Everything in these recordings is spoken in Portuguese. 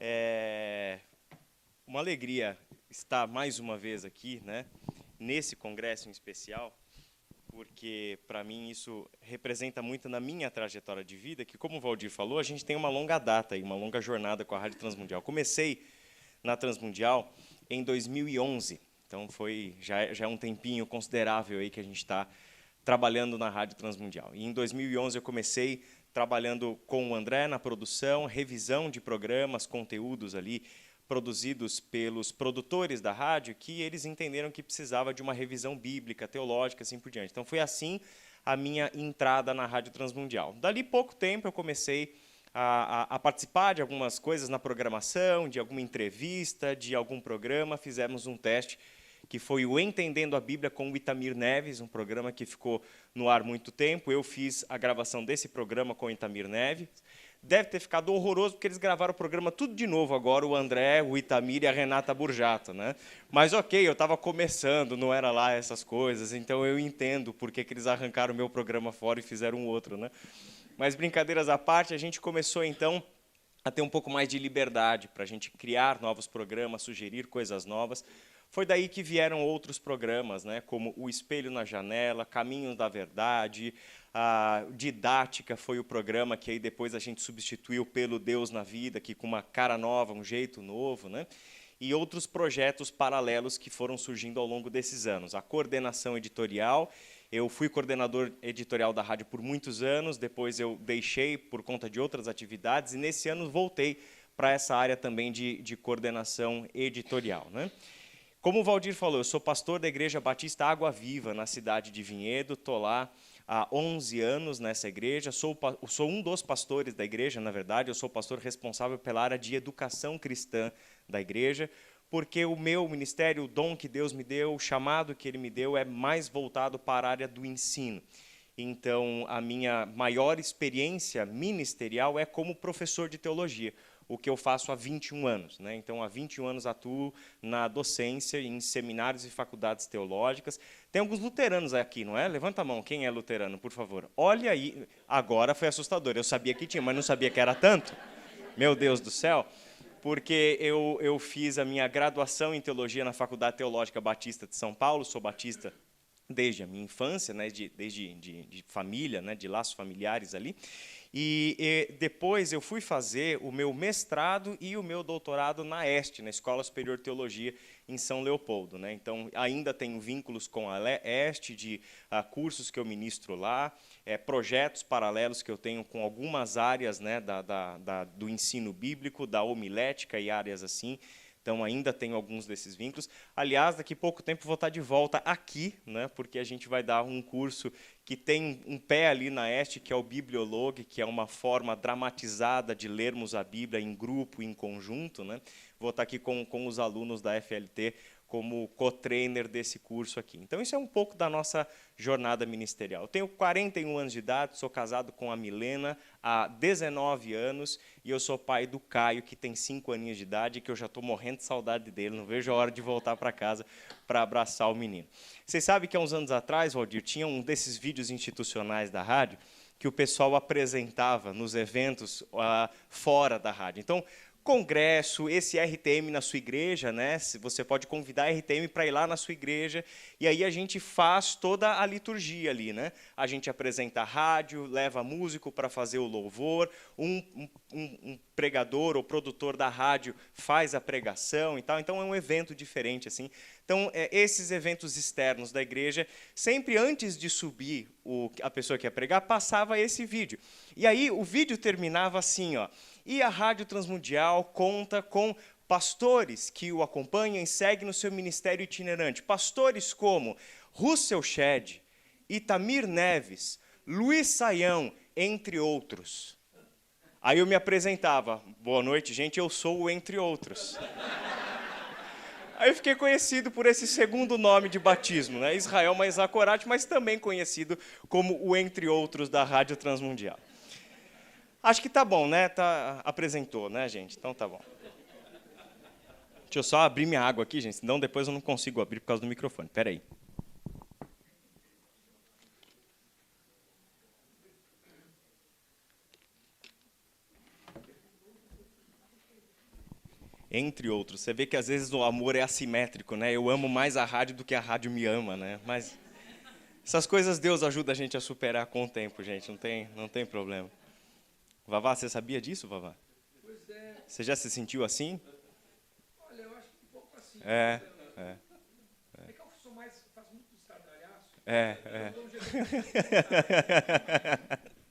É uma alegria estar mais uma vez aqui, né, nesse congresso em especial, porque, para mim, isso representa muito na minha trajetória de vida, que, como o Valdir falou, a gente tem uma longa data, uma longa jornada com a Rádio Transmundial. Comecei na Transmundial em 2011, então já é um tempinho considerável aí que a gente está trabalhando na Rádio Transmundial. E em 2011 eu comecei trabalhando com o André na produção, revisão de programas, conteúdos ali produzidos pelos produtores da rádio, que eles entenderam que precisava de uma revisão bíblica, teológica, assim por diante. Então, foi assim a minha entrada na Rádio Transmundial. Dali pouco tempo, eu comecei a participar de algumas coisas na programação, de alguma entrevista, de algum programa. Fizemos um teste que foi o Entendendo a Bíblia com o Itamir Neves, um programa que ficou no ar muito tempo. Eu fiz a gravação desse programa com o Itamir Neves. Deve ter ficado horroroso, porque eles gravaram o programa tudo de novo agora, o André, o Itamir e a Renata Burjato, né? Mas, ok, eu estava começando, não era lá essas coisas, então eu entendo por que eles arrancaram o meu programa fora e fizeram um outro, né? Mas, brincadeiras à parte, a gente começou, então, a ter um pouco mais de liberdade para a gente criar novos programas, sugerir coisas novas. Foi daí que vieram outros programas, né, como O Espelho na Janela, Caminhos da Verdade, a Didática foi o programa que aí depois a gente substituiu pelo Deus na Vida, que com uma cara nova, um jeito novo, né? E outros projetos paralelos que foram surgindo ao longo desses anos. A coordenação editorial, eu fui coordenador editorial da rádio por muitos anos, depois eu deixei por conta de outras atividades, e nesse ano voltei para essa área também de coordenação editorial, né? Como o Valdir falou, eu sou pastor da Igreja Batista Água Viva, na cidade de Vinhedo, estou lá há 11 anos nessa igreja, sou um dos pastores da igreja, na verdade, eu sou pastor responsável pela área de educação cristã da igreja, porque o meu ministério, o dom que Deus me deu, o chamado que Ele me deu, é mais voltado para a área do ensino. Então, a minha maior experiência ministerial é como professor de teologia, o que eu faço há 21 anos. Né? Então, há 21 anos atuo na docência, em seminários e faculdades teológicas. Tem alguns luteranos aqui, não é? Levanta a mão, quem é luterano, por favor. Olha aí, agora foi assustador. Eu sabia que tinha, mas não sabia que era tanto. Meu Deus do céu. Porque eu fiz a minha graduação em teologia na Faculdade Teológica Batista de São Paulo, sou batista desde a minha infância, né, desde de família, né, de laços familiares ali. E depois eu fui fazer o meu mestrado e o meu doutorado na ESTE, na Escola Superior de Teologia, em São Leopoldo. Né? Então, ainda tenho vínculos com a ESTE, de cursos que eu ministro lá, projetos paralelos que eu tenho com algumas áreas, né, do ensino bíblico, da homilética e áreas assim. Então, ainda tenho alguns desses vínculos. Aliás, daqui a pouco tempo vou estar de volta aqui, né, porque a gente vai dar um curso que tem um pé ali na ESTE, que é o Bibliologue, que é uma forma dramatizada de lermos a Bíblia em grupo, em conjunto. Né. Vou estar aqui com os alunos da FLT como co-trainer desse curso aqui. Então, isso é um pouco da nossa jornada ministerial. Eu tenho 41 anos de idade, sou casado com a Milena há 19 anos, e eu sou pai do Caio, que tem 5 aninhos de idade, que eu já estou morrendo de saudade dele, não vejo a hora de voltar para casa para abraçar o menino. Vocês sabem que há uns anos atrás, Valdir, tinha um desses vídeos institucionais da rádio, que o pessoal apresentava nos eventos fora da rádio. Então, congresso, esse RTM na sua igreja, né? Você pode convidar a RTM para ir lá na sua igreja, e aí a gente faz toda a liturgia ali, né? A gente apresenta a rádio, leva músico para fazer o louvor, um pregador ou produtor da rádio faz a pregação e tal. Então é um evento diferente assim. Então esses eventos externos da igreja, sempre antes de subir a pessoa que ia pregar, passava esse vídeo. E aí o vídeo terminava assim, ó. E a Rádio Transmundial conta com pastores que o acompanham e seguem no seu ministério itinerante. Pastores como Russell Shedd, Itamir Neves, Luiz Saião, entre outros. Aí eu me apresentava. Boa noite, gente, eu sou o entre outros. Aí eu fiquei conhecido por esse segundo nome de batismo, né? Israel Maizacorati, mas também conhecido como o entre outros da Rádio Transmundial. Acho que tá bom, né? Apresentou, né, gente? Então tá bom. Deixa eu só abrir minha água aqui, gente, senão depois eu não consigo abrir por causa do microfone. Espera aí. Entre outros. Você vê que às vezes o amor é assimétrico, né? Eu amo mais a rádio do que a rádio me ama, né? Mas essas coisas Deus ajuda a gente a superar com o tempo, gente. Não tem problema. Vavá, você sabia disso, Vavá? Pois é. Você já se sentiu assim? Olha, eu acho que um pouco assim. É que eu sou mais, faço muito estardalhaço. é. Eu dou um jeito de-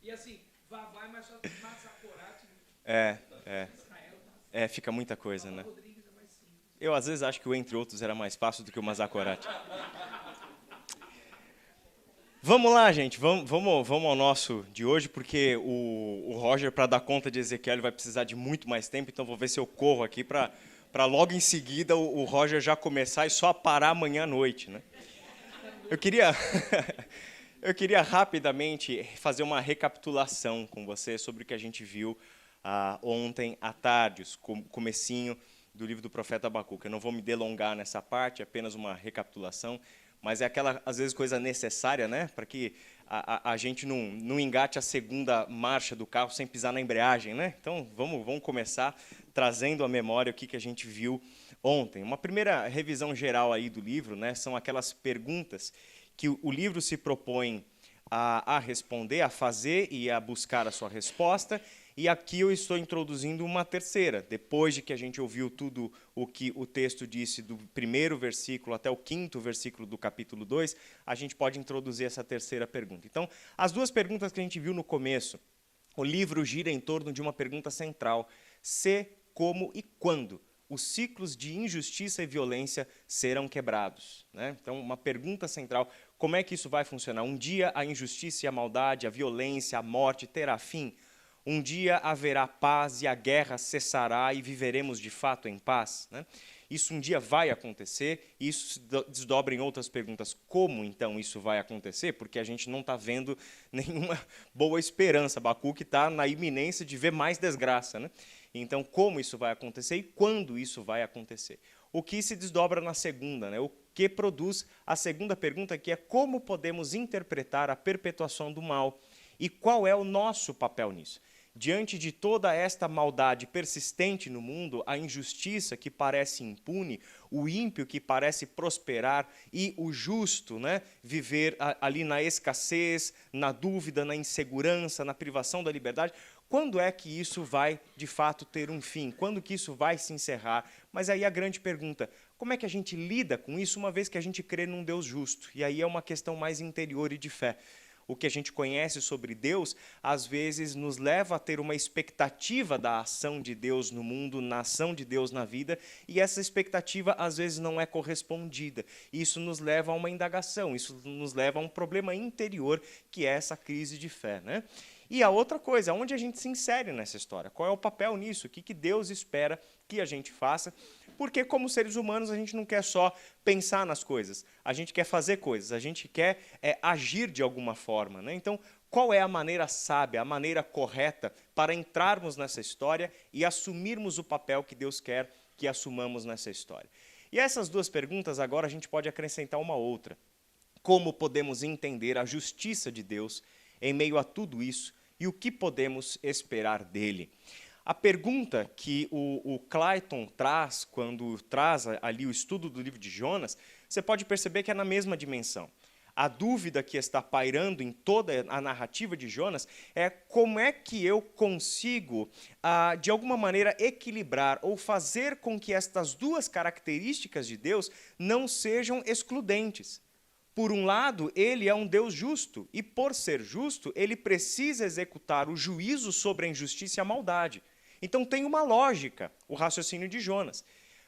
E assim, Vavá é mais só Mazzacorati. É. Israel, Fica muita coisa, né? Rodrigues é mais simples. Eu, às vezes, acho que o Entre Outros era mais fácil do que o Mazzacorati. Vamos lá, gente. Vamos ao nosso de hoje, porque o Roger, para dar conta de Ezequiel, ele vai precisar de muito mais tempo, então vou ver se eu corro aqui para logo em seguida o Roger já começar e só parar amanhã à noite, né? Eu queria rapidamente fazer uma recapitulação com você sobre o que a gente viu ontem à tarde, comecinho do livro do profeta Abacuque. Eu não vou me delongar nessa parte, é apenas uma recapitulação, mas é aquela, às vezes, coisa necessária, né, para que a gente não engate a segunda marcha do carro sem pisar na embreagem, né? Então, vamos começar trazendo à memória o que a gente viu ontem. Uma primeira revisão geral aí do livro, né, são aquelas perguntas que o livro se propõe a responder, a fazer e a buscar a sua resposta. E aqui eu estou introduzindo uma terceira. Depois de que a gente ouviu tudo o que o texto disse do primeiro versículo até o quinto versículo do capítulo 2, a gente pode introduzir essa terceira pergunta. Então, as duas perguntas que a gente viu no começo, o livro gira em torno de uma pergunta central: se, como e quando os ciclos de injustiça e violência serão quebrados, né? Então, uma pergunta central: como é que isso vai funcionar? Um dia a injustiça e a maldade, a violência, a morte terá fim? Um dia haverá paz e a guerra cessará e viveremos de fato em paz, né? Isso um dia vai acontecer, e isso se desdobra em outras perguntas. Como, então, isso vai acontecer? Porque a gente não está vendo nenhuma boa esperança. Abacuque está na iminência de ver mais desgraça, né? Então, como isso vai acontecer e quando isso vai acontecer? O que se desdobra na segunda, né? O que produz a segunda pergunta, que é como podemos interpretar a perpetuação do mal e qual é o nosso papel nisso? Diante de toda esta maldade persistente no mundo, a injustiça que parece impune, o ímpio que parece prosperar e o justo, né, viver ali na escassez, na dúvida, na insegurança, na privação da liberdade, quando é que isso vai, de fato, ter um fim? Quando que isso vai se encerrar? Mas aí a grande pergunta: como é que a gente lida com isso, uma vez que a gente crê num Deus justo? E aí é uma questão mais interior e de fé. O que a gente conhece sobre Deus, às vezes, nos leva a ter uma expectativa da ação de Deus no mundo, na ação de Deus na vida, e essa expectativa, às vezes, não é correspondida. Isso nos leva a uma indagação, isso nos leva a um problema interior, que é essa crise de fé, né? E a outra coisa, onde a gente se insere nessa história? Qual é o papel nisso? O que Deus espera que a gente faça? Porque, como seres humanos, a gente não quer só pensar nas coisas, a gente quer fazer coisas, a gente quer agir de alguma forma, né? Então, qual é a maneira sábia, a maneira correta para entrarmos nessa história e assumirmos o papel que Deus quer que assumamos nessa história? E essas duas perguntas, agora, a gente pode acrescentar uma outra. Como podemos entender a justiça de Deus em meio a tudo isso e o que podemos esperar dele? A pergunta que o Clayton traz, quando traz ali o estudo do livro de Jonas, você pode perceber que é na mesma dimensão. A dúvida que está pairando em toda a narrativa de Jonas é como é que eu consigo, de alguma maneira, equilibrar ou fazer com que estas duas características de Deus não sejam excludentes. Por um lado, ele é um Deus justo, e por ser justo, ele precisa executar o juízo sobre a injustiça e a maldade. Então tem uma lógica o raciocínio de Jonas.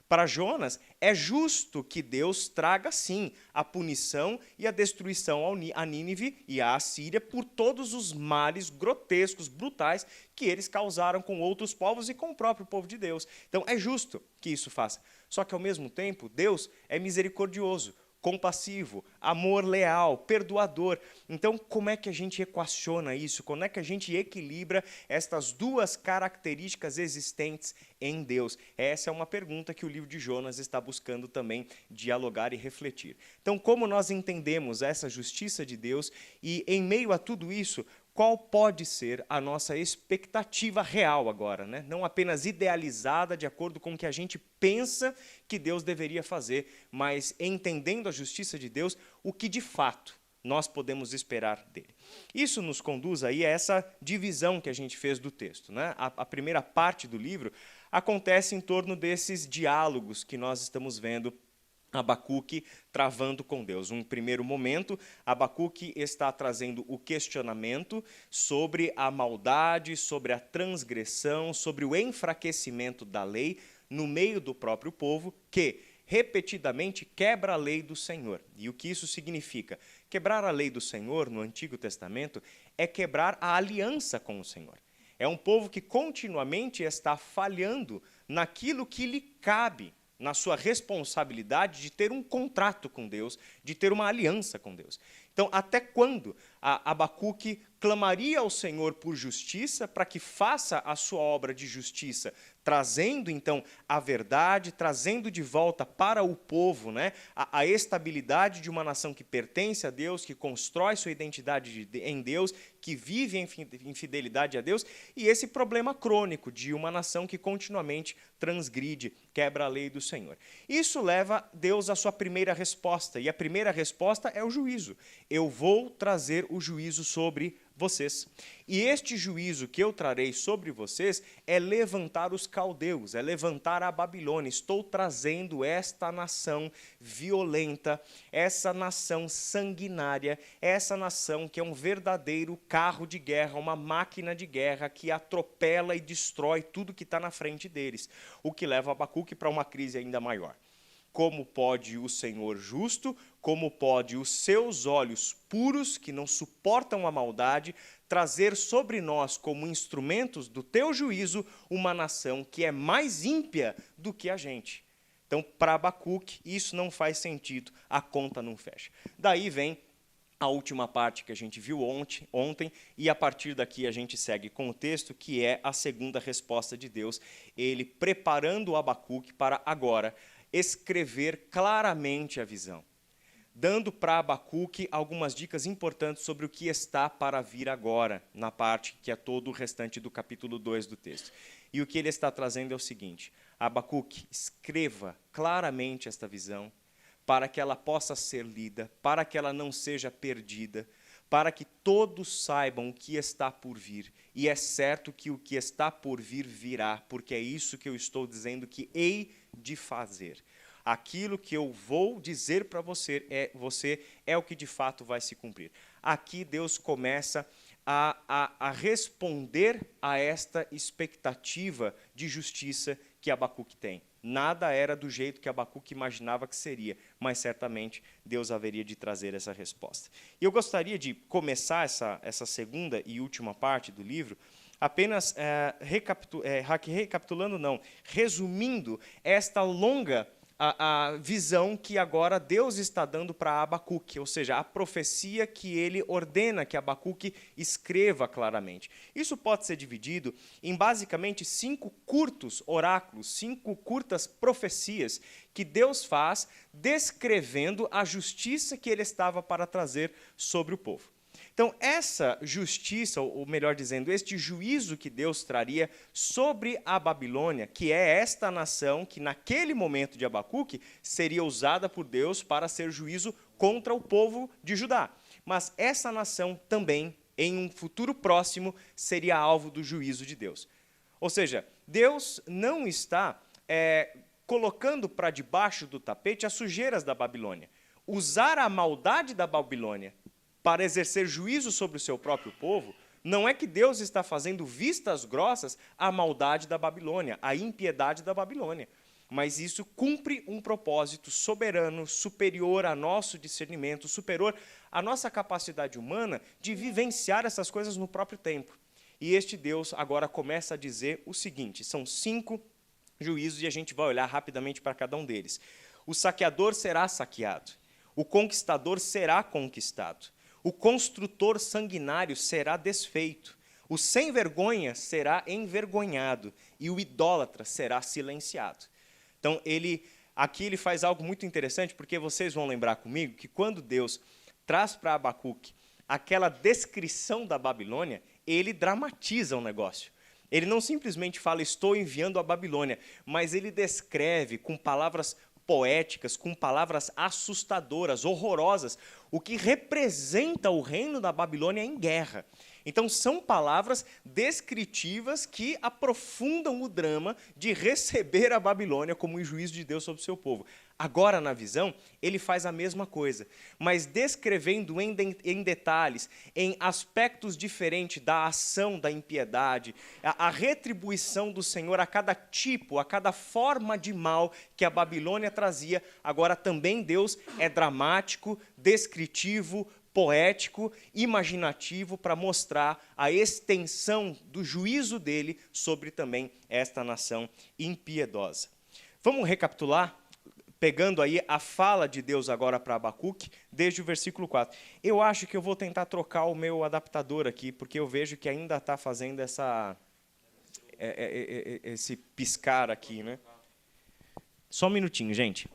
Para Jonas, é justo que Deus traga, sim, a punição e a destruição a Nínive e a Assíria por todos os males grotescos, brutais, que eles causaram com outros povos e com o próprio povo de Deus. Então é justo que isso faça. Só que, ao mesmo tempo, Deus é misericordioso, compassivo, amor leal, perdoador. Então, como é que a gente equaciona isso? Como é que a gente equilibra estas duas características existentes em Deus? Essa é uma pergunta que o livro de Jonas está buscando também dialogar e refletir. Então, como nós entendemos essa justiça de Deus e, em meio a tudo isso, qual pode ser a nossa expectativa real agora, né? Não apenas idealizada de acordo com o que a gente pensa que Deus deveria fazer, mas entendendo a justiça de Deus, o que de fato nós podemos esperar dele. Isso nos conduz aí a essa divisão que a gente fez do texto, né? A primeira parte do livro acontece em torno desses diálogos que nós estamos vendo Abacuque travando com Deus. Um primeiro momento, Abacuque está trazendo o questionamento sobre a maldade, sobre a transgressão, sobre o enfraquecimento da lei no meio do próprio povo, que repetidamente quebra a lei do Senhor. E o que isso significa? Quebrar a lei do Senhor no Antigo Testamento é quebrar a aliança com o Senhor. É um povo que continuamente está falhando naquilo que lhe cabe, na sua responsabilidade de ter um contrato com Deus, de ter uma aliança com Deus. Então, até quando Abacuque clamaria ao Senhor por justiça, para que faça a sua obra de justiça, trazendo, então, a verdade, trazendo de volta para o povo, né, a estabilidade de uma nação que pertence a Deus, que constrói sua identidade em Deus, que vive em fidelidade a Deus, e esse problema crônico de uma nação que continuamente transgride, quebra a lei do Senhor. Isso leva Deus à sua primeira resposta, e a primeira resposta é o juízo. Eu vou trazer o juízo sobre vocês. E este juízo que eu trarei sobre vocês é levantar os caldeus, é levantar a Babilônia. Estou trazendo esta nação violenta, essa nação sanguinária, essa nação que é um verdadeiro carro de guerra, uma máquina de guerra que atropela e destrói tudo que está na frente deles. O que leva Abacuque para uma crise ainda maior. Como pode o Senhor justo, como pode os seus olhos puros, que não suportam a maldade, trazer sobre nós, como instrumentos do teu juízo, uma nação que é mais ímpia do que a gente? Então, para Abacuque, isso não faz sentido, a conta não fecha. Daí vem a última parte que a gente viu ontem, e a partir daqui a gente segue com o texto, que é a segunda resposta de Deus, ele preparando o Abacuque para agora escrever claramente a visão, dando para Abacuque algumas dicas importantes sobre o que está para vir agora, na parte que é todo o restante do capítulo 2 do texto. E o que ele está trazendo é o seguinte: Abacuque, escreva claramente esta visão, para que ela possa ser lida, para que ela não seja perdida, para que todos saibam o que está por vir. E é certo que o que está por vir virá, porque é isso que eu estou dizendo que hei de fazer. Aquilo que eu vou dizer para você é o que de fato vai se cumprir. Aqui Deus começa a responder a esta expectativa de justiça que Abacuque tem. Nada era do jeito que Abacuque imaginava que seria, mas certamente Deus haveria de trazer essa resposta. E eu gostaria de começar essa segunda e última parte do livro apenas resumindo esta longa a visão que agora Deus está dando para Abacuque, ou seja, a profecia que ele ordena que Abacuque escreva claramente. Isso pode ser dividido em basicamente 5 curtos oráculos, 5 curtas profecias que Deus faz descrevendo a justiça que ele estava para trazer sobre o povo. Então, essa justiça, ou melhor dizendo, este juízo que Deus traria sobre a Babilônia, que é esta nação que naquele momento de Abacuque seria usada por Deus para ser juízo contra o povo de Judá. Mas essa nação também, em um futuro próximo, seria alvo do juízo de Deus. Ou seja, Deus não está colocando para debaixo do tapete as sujeiras da Babilônia. Usar a maldade da Babilônia para exercer juízo sobre o seu próprio povo, não é que Deus está fazendo vistas grossas à maldade da Babilônia, à impiedade da Babilônia, mas isso cumpre um propósito soberano, superior a nosso discernimento, superior à nossa capacidade humana de vivenciar essas coisas no próprio tempo. E este Deus agora começa a dizer o seguinte: são 5 juízos e a gente vai olhar rapidamente para cada um deles. O saqueador será saqueado, o conquistador será conquistado, o construtor sanguinário será desfeito, o sem vergonha será envergonhado e o idólatra será silenciado. Então, aqui ele faz algo muito interessante, porque vocês vão lembrar comigo que quando Deus traz para Abacuque aquela descrição da Babilônia, ele dramatiza o negócio. Ele não simplesmente fala, estou enviando a Babilônia, mas ele descreve com palavras poéticas, com palavras assustadoras, horrorosas, o que representa o reino da Babilônia em guerra. Então, são palavras descritivas que aprofundam o drama de receber a Babilônia como um juízo de Deus sobre o seu povo. Agora, na visão, ele faz a mesma coisa, mas descrevendo em detalhes, em aspectos diferentes da ação da impiedade, a retribuição do Senhor a cada tipo, a cada forma de mal que a Babilônia trazia. Agora, também Deus é dramático, descritivo, poético, imaginativo, para mostrar a extensão do juízo dele sobre também esta nação impiedosa. Vamos recapitular? Pegando aí a fala de Deus agora para Abacuque, desde o versículo 4. Eu acho que eu vou tentar trocar o meu adaptador aqui, porque eu vejo que ainda está fazendo esse piscar aqui, né? Só um minutinho, gente.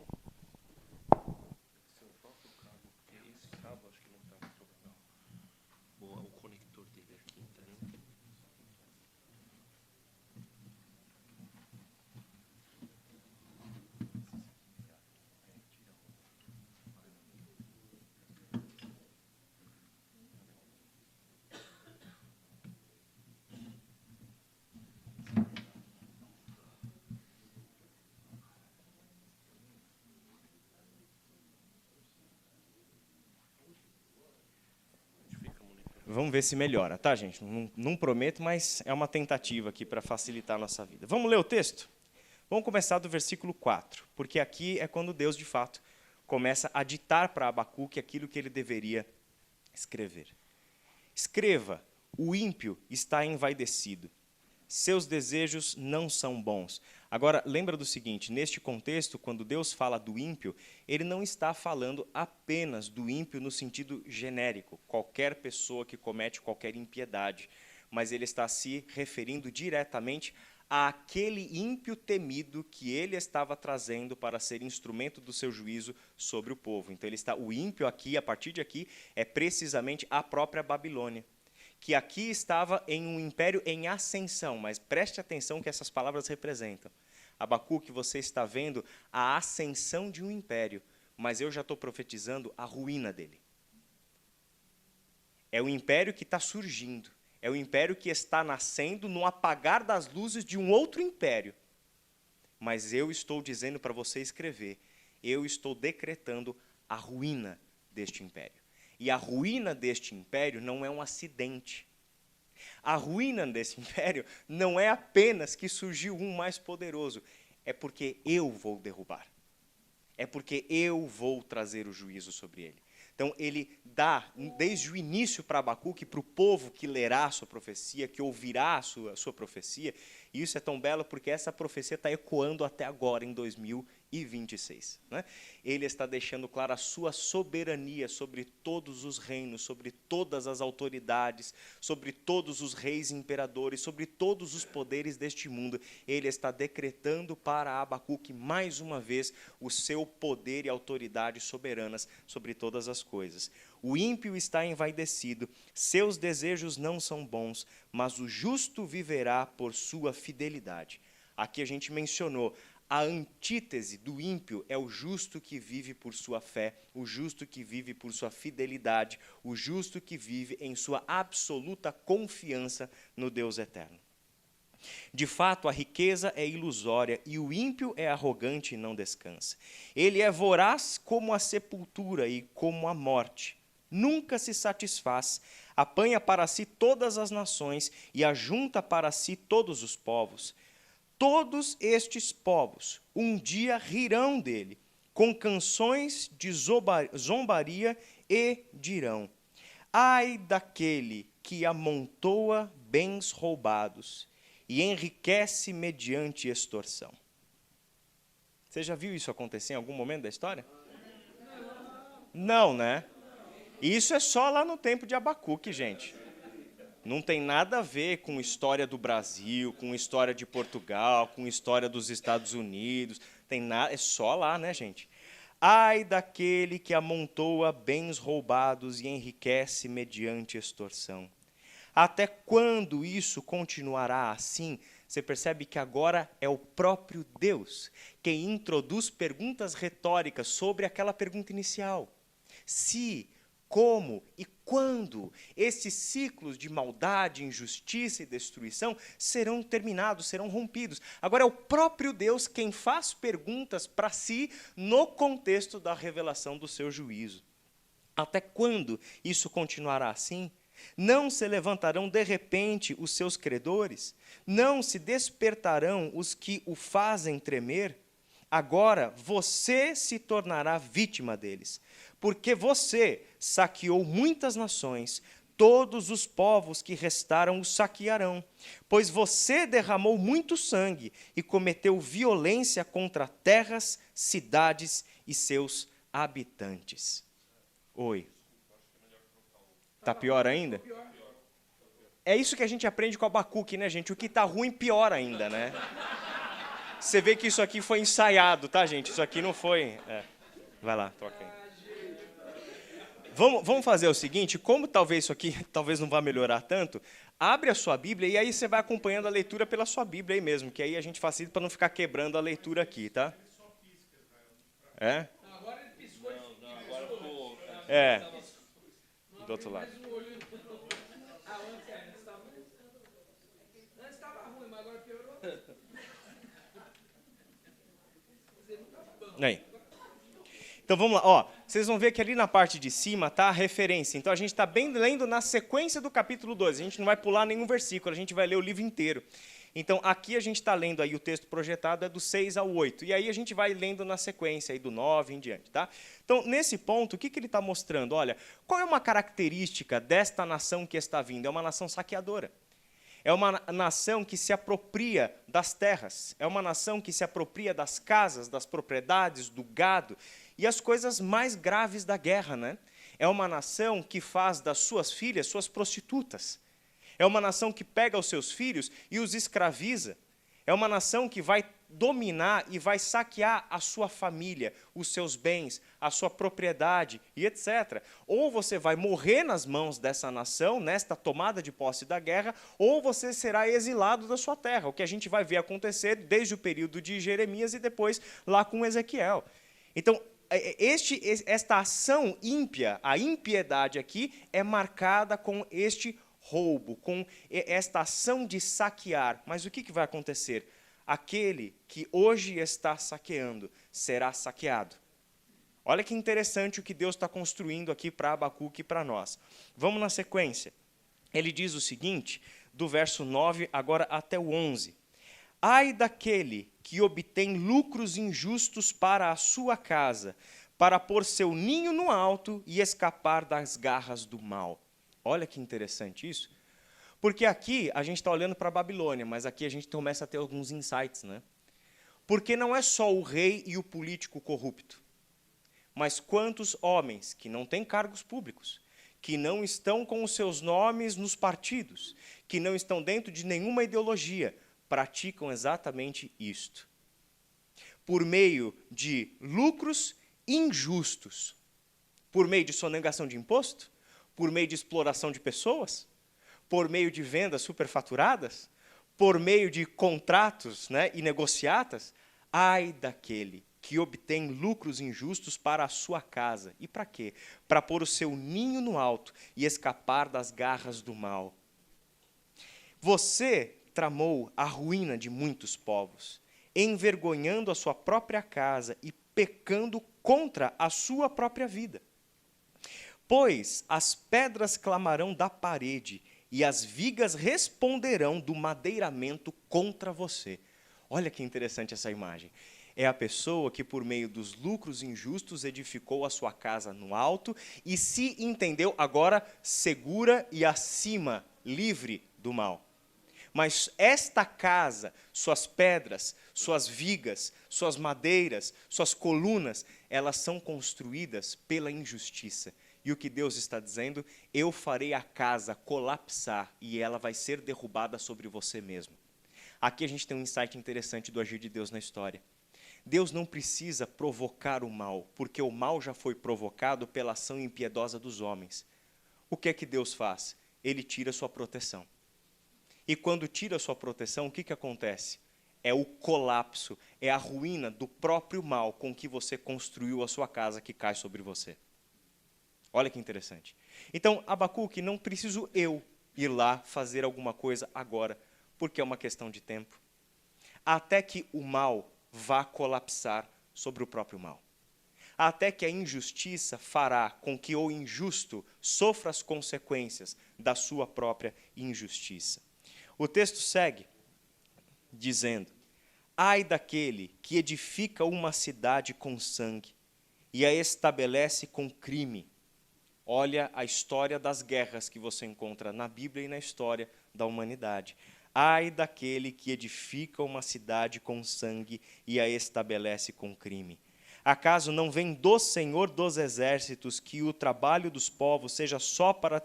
Vamos ver se melhora, tá, gente? Não prometo, mas é uma tentativa aqui para facilitar a nossa vida. Vamos ler o texto? Vamos começar do versículo 4, porque aqui é quando Deus, de fato, começa a ditar para Abacuque aquilo que ele deveria escrever. Escreva, o ímpio está envaidecido, seus desejos não são bons. Agora, lembra do seguinte, neste contexto, quando Deus fala do ímpio, ele não está falando apenas do ímpio no sentido genérico, qualquer pessoa que comete qualquer impiedade, mas ele está se referindo diretamente àquele ímpio temido que ele estava trazendo para ser instrumento do seu juízo sobre o povo. Então, o ímpio aqui, a partir de aqui, é precisamente a própria Babilônia, que aqui estava em um império em ascensão, mas preste atenção que essas palavras representam. Abacuque, você está vendo a ascensão de um império, mas eu já estou profetizando a ruína dele. É o império que está surgindo, é o império que está nascendo no apagar das luzes de um outro império. Mas eu estou dizendo para você escrever, eu estou decretando a ruína deste império. E a ruína deste império não é um acidente. A ruína desse império não é apenas que surgiu um mais poderoso, é porque eu vou derrubar. É porque eu vou trazer o juízo sobre ele. Então, ele dá, desde o início para Abacuque, para o povo que lerá a sua profecia, que ouvirá a sua profecia, e isso é tão belo porque essa profecia está ecoando até agora, em 2026. Né? Ele está deixando clara a sua soberania sobre todos os reinos, sobre todas as autoridades, sobre todos os reis e imperadores, sobre todos os poderes deste mundo. Ele está decretando para Abacuque, mais uma vez, o seu poder e autoridade soberanas sobre todas as coisas. O ímpio está envaidecido, seus desejos não são bons, mas o justo viverá por sua fidelidade. Aqui a gente mencionou, a antítese do ímpio é o justo que vive por sua fé, o justo que vive por sua fidelidade, o justo que vive em sua absoluta confiança no Deus eterno. De fato, a riqueza é ilusória e o ímpio é arrogante e não descansa. Ele é voraz como a sepultura e como a morte. Nunca se satisfaz, apanha para si todas as nações e ajunta para si todos os povos. Todos estes povos um dia rirão dele, com canções de zombaria e dirão: ai daquele que amontoa bens roubados e enriquece mediante extorsão. Você já viu isso acontecer em algum momento da história? Não, né? Isso é só lá no tempo de Abacuque, gente. Não tem nada a ver com história do Brasil, com história de Portugal, com história dos Estados Unidos. Tem nada, é só lá, né, gente? Ai daquele que amontoa bens roubados e enriquece mediante extorsão. Até quando isso continuará assim? Você percebe que agora é o próprio Deus quem introduz perguntas retóricas sobre aquela pergunta inicial. Se, como e quando esses ciclos de maldade, injustiça e destruição serão terminados, serão rompidos. Agora é o próprio Deus quem faz perguntas para si no contexto da revelação do seu juízo. Até quando isso continuará assim? Não se levantarão de repente os seus credores? Não se despertarão os que o fazem tremer? Agora você se tornará vítima deles, porque você saqueou muitas nações, todos os povos que restaram o saquearão, pois você derramou muito sangue e cometeu violência contra terras, cidades e seus habitantes. Oi. Tá pior ainda? É isso que a gente aprende com Abacuque, né, gente? O que tá ruim, pior ainda, né? Você vê que isso aqui foi ensaiado, tá, gente? Isso aqui não foi... Vai lá, toca aí. Vamos fazer o seguinte, como talvez isso aqui talvez não vá melhorar tanto, abre a sua Bíblia e aí você vai acompanhando a leitura pela sua Bíblia aí mesmo, que aí a gente facilita para não ficar quebrando a leitura aqui, tá? É? Agora ele piscou. Do outro lado. Antes estava ruim, mas agora piorou. Aí. Então vamos lá, ó, vocês vão ver que ali na parte de cima está a referência. Então a gente está bem lendo na sequência do capítulo 12. A gente não vai pular nenhum versículo, a gente vai ler o livro inteiro. Então aqui a gente está lendo aí o texto projetado é do 6 ao 8. E aí a gente vai lendo na sequência aí do 9 em diante, tá? Então nesse ponto, o que ele está mostrando? Olha, qual é uma característica desta nação que está vindo? É uma nação saqueadora. É uma nação que se apropria das terras. É uma nação que se apropria das casas, das propriedades, do gado e as coisas mais graves da guerra, né? É uma nação que faz das suas filhas suas prostitutas. É uma nação que pega os seus filhos e os escraviza. É uma nação que vai dominar e vai saquear a sua família, os seus bens, a sua propriedade e etc. Ou você vai morrer nas mãos dessa nação, nesta tomada de posse da guerra, ou você será exilado da sua terra, o que a gente vai ver acontecer desde o período de Jeremias e depois lá com Ezequiel. Então, esta ação ímpia, a impiedade aqui, é marcada com este roubo, com esta ação de saquear. Mas o que vai acontecer? Aquele que hoje está saqueando será saqueado. Olha que interessante o que Deus está construindo aqui para Abacuque e para nós. Vamos na sequência. Ele diz o seguinte, do verso 9 agora até o 11. Ai daquele que obtém lucros injustos para a sua casa, para pôr seu ninho no alto e escapar das garras do mal. Olha que interessante isso. Porque aqui a gente está olhando para a Babilônia, mas aqui a gente começa a ter alguns insights, né? Porque não é só o rei e o político corrupto, mas quantos homens que não têm cargos públicos, que não estão com os seus nomes nos partidos, que não estão dentro de nenhuma ideologia, praticam exatamente isto. Por meio de lucros injustos, por meio de sonegação de imposto, por meio de exploração de pessoas, por meio de vendas superfaturadas, por meio de contratos, né, e negociatas, ai daquele que obtém lucros injustos para a sua casa. E para quê? Para pôr o seu ninho no alto e escapar das garras do mal. Você tramou a ruína de muitos povos, envergonhando a sua própria casa e pecando contra a sua própria vida. Pois as pedras clamarão da parede e as vigas responderão do madeiramento contra você. Olha que interessante essa imagem. É a pessoa que, por meio dos lucros injustos, edificou a sua casa no alto e se entendeu agora segura e acima, livre do mal. Mas esta casa, suas pedras, suas vigas, suas madeiras, suas colunas, elas são construídas pela injustiça. E o que Deus está dizendo? Eu farei a casa colapsar e ela vai ser derrubada sobre você mesmo. Aqui a gente tem um insight interessante do agir de Deus na história. Deus não precisa provocar o mal, porque o mal já foi provocado pela ação impiedosa dos homens. O que é que Deus faz? Ele tira sua proteção. E quando tira sua proteção, o que acontece? É o colapso, é a ruína do próprio mal com que você construiu a sua casa que cai sobre você. Olha que interessante. Então, Abacuque, não preciso eu ir lá fazer alguma coisa agora, porque é uma questão de tempo. Até que o mal vá colapsar sobre o próprio mal. Até que a injustiça fará com que o injusto sofra as consequências da sua própria injustiça. O texto segue dizendo: ai daquele que edifica uma cidade com sangue e a estabelece com crime. Olha a história das guerras que você encontra na Bíblia e na história da humanidade. Ai daquele que edifica uma cidade com sangue e a estabelece com crime. Acaso não vem do Senhor dos exércitos que o trabalho dos povos seja só para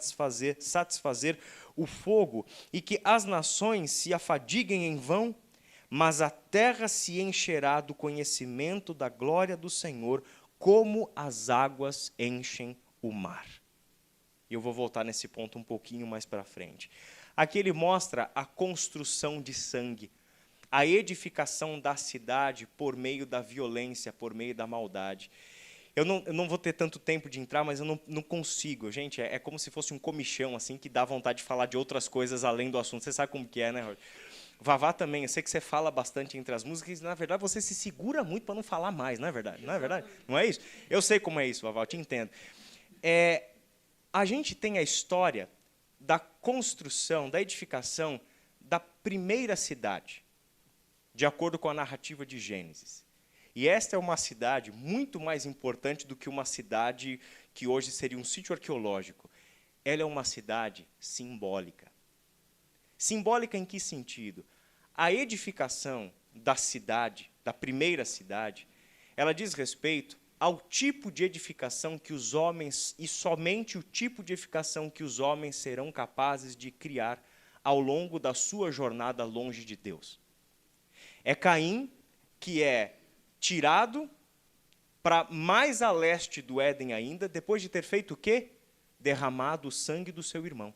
satisfazer o fogo e que as nações se afadiguem em vão? Mas a terra se encherá do conhecimento da glória do Senhor, como as águas enchem o mar. E eu vou voltar nesse ponto um pouquinho mais para frente. Aqui ele mostra a construção de sangue, a edificação da cidade por meio da violência, por meio da maldade. Eu não vou ter tanto tempo de entrar, mas eu não consigo. Gente, é como se fosse um comichão, assim, que dá vontade de falar de outras coisas além do assunto. Você sabe como que é, né, Roger? Vavá também, eu sei que você fala bastante entre as músicas, e na verdade você se segura muito para não falar mais, não é verdade? Não é verdade? Não é isso? Eu sei como é isso, Vavá, eu te entendo. A gente tem a história da construção, da edificação da primeira cidade, de acordo com a narrativa de Gênesis. E esta é uma cidade muito mais importante do que uma cidade que hoje seria um sítio arqueológico. Ela é uma cidade simbólica. Simbólica em que sentido? A edificação da cidade, da primeira cidade, ela diz respeito ao tipo de edificação que os homens, e somente o tipo de edificação que os homens serão capazes de criar ao longo da sua jornada longe de Deus. É Caim que é tirado para mais a leste do Éden ainda, depois de ter feito o quê? Derramado o sangue do seu irmão.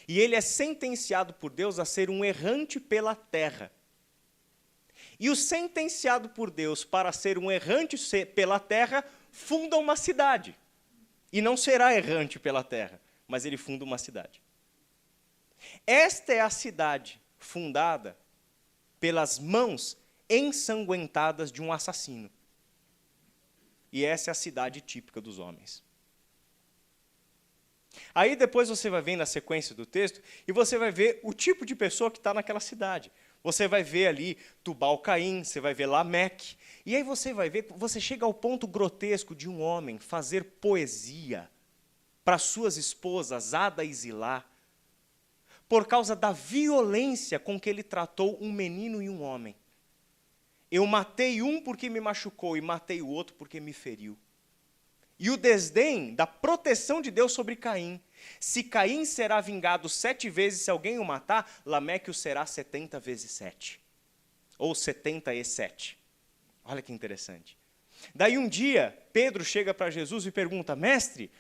E ele é sentenciado por Deus a ser um errante pela terra. E o sentenciado por Deus para ser um errante pela terra, funda uma cidade. E não será errante pela terra, mas ele funda uma cidade. Esta é a cidade fundada pelas mãos ensanguentadas de um assassino. E essa é a cidade típica dos homens. Aí depois você vai ver na sequência do texto, e você vai ver o tipo de pessoa que está naquela cidade. Você vai ver ali Tubal-Caim, você vai ver Lameque. E aí você vai ver, você chega ao ponto grotesco de um homem fazer poesia para suas esposas, Ada e Zilá, por causa da violência com que ele tratou um menino e um homem. Eu matei um porque me machucou e matei o outro porque me feriu. E o desdém da proteção de Deus sobre Caim. Se Caim será vingado 7 vezes se alguém o matar, Lameque o será 70 vezes 7. Ou 77. Olha que interessante. Daí um dia, Pedro chega para Jesus e pergunta: mestre,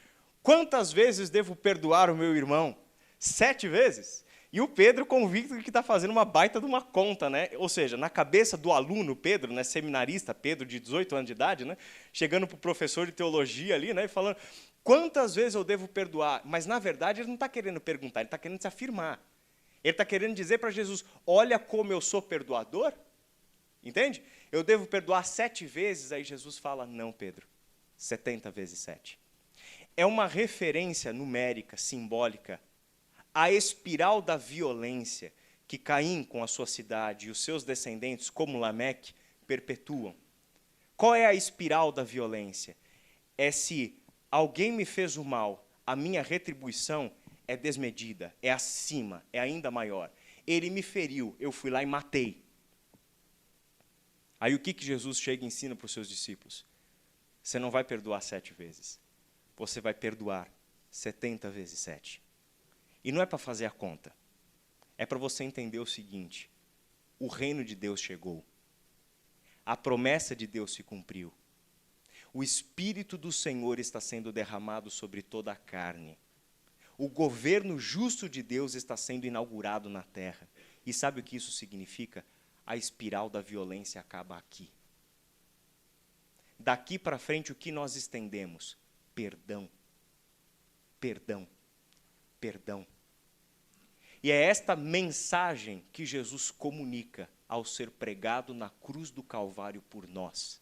quantas vezes devo perdoar o meu irmão? 7 vezes? E o Pedro convicto que está fazendo uma baita de uma conta, né? Ou seja, na cabeça do aluno Pedro, né, seminarista Pedro, de 18 anos de idade, né, chegando para o professor de teologia ali, né, e falando, quantas vezes eu devo perdoar? Mas, na verdade, ele não está querendo perguntar, ele está querendo se afirmar. Ele está querendo dizer para Jesus, olha como eu sou perdoador. Entende? Eu devo perdoar 7 vezes, aí Jesus fala, não, Pedro, 70 vezes 7. É uma referência numérica, simbólica, a espiral da violência que Caim, com a sua cidade, e os seus descendentes, como Lameque, perpetuam. Qual é a espiral da violência? É se alguém me fez o mal, a minha retribuição é desmedida, é acima, é ainda maior. Ele me feriu, eu fui lá e matei. Aí o que Jesus chega e ensina para os seus discípulos? Você não vai perdoar 7 vezes, você vai perdoar 70 vezes 7. E não é para fazer a conta. É para você entender o seguinte, o reino de Deus chegou. a promessa de Deus se cumpriu. O Espírito do Senhor está sendo derramado sobre toda a carne. O governo justo de Deus está sendo inaugurado na terra. E sabe o que isso significa? A espiral da violência acaba aqui. Daqui para frente, o que nós estendemos? Perdão. Perdão. Perdão. E é esta mensagem que Jesus comunica ao ser pregado na cruz do Calvário por nós.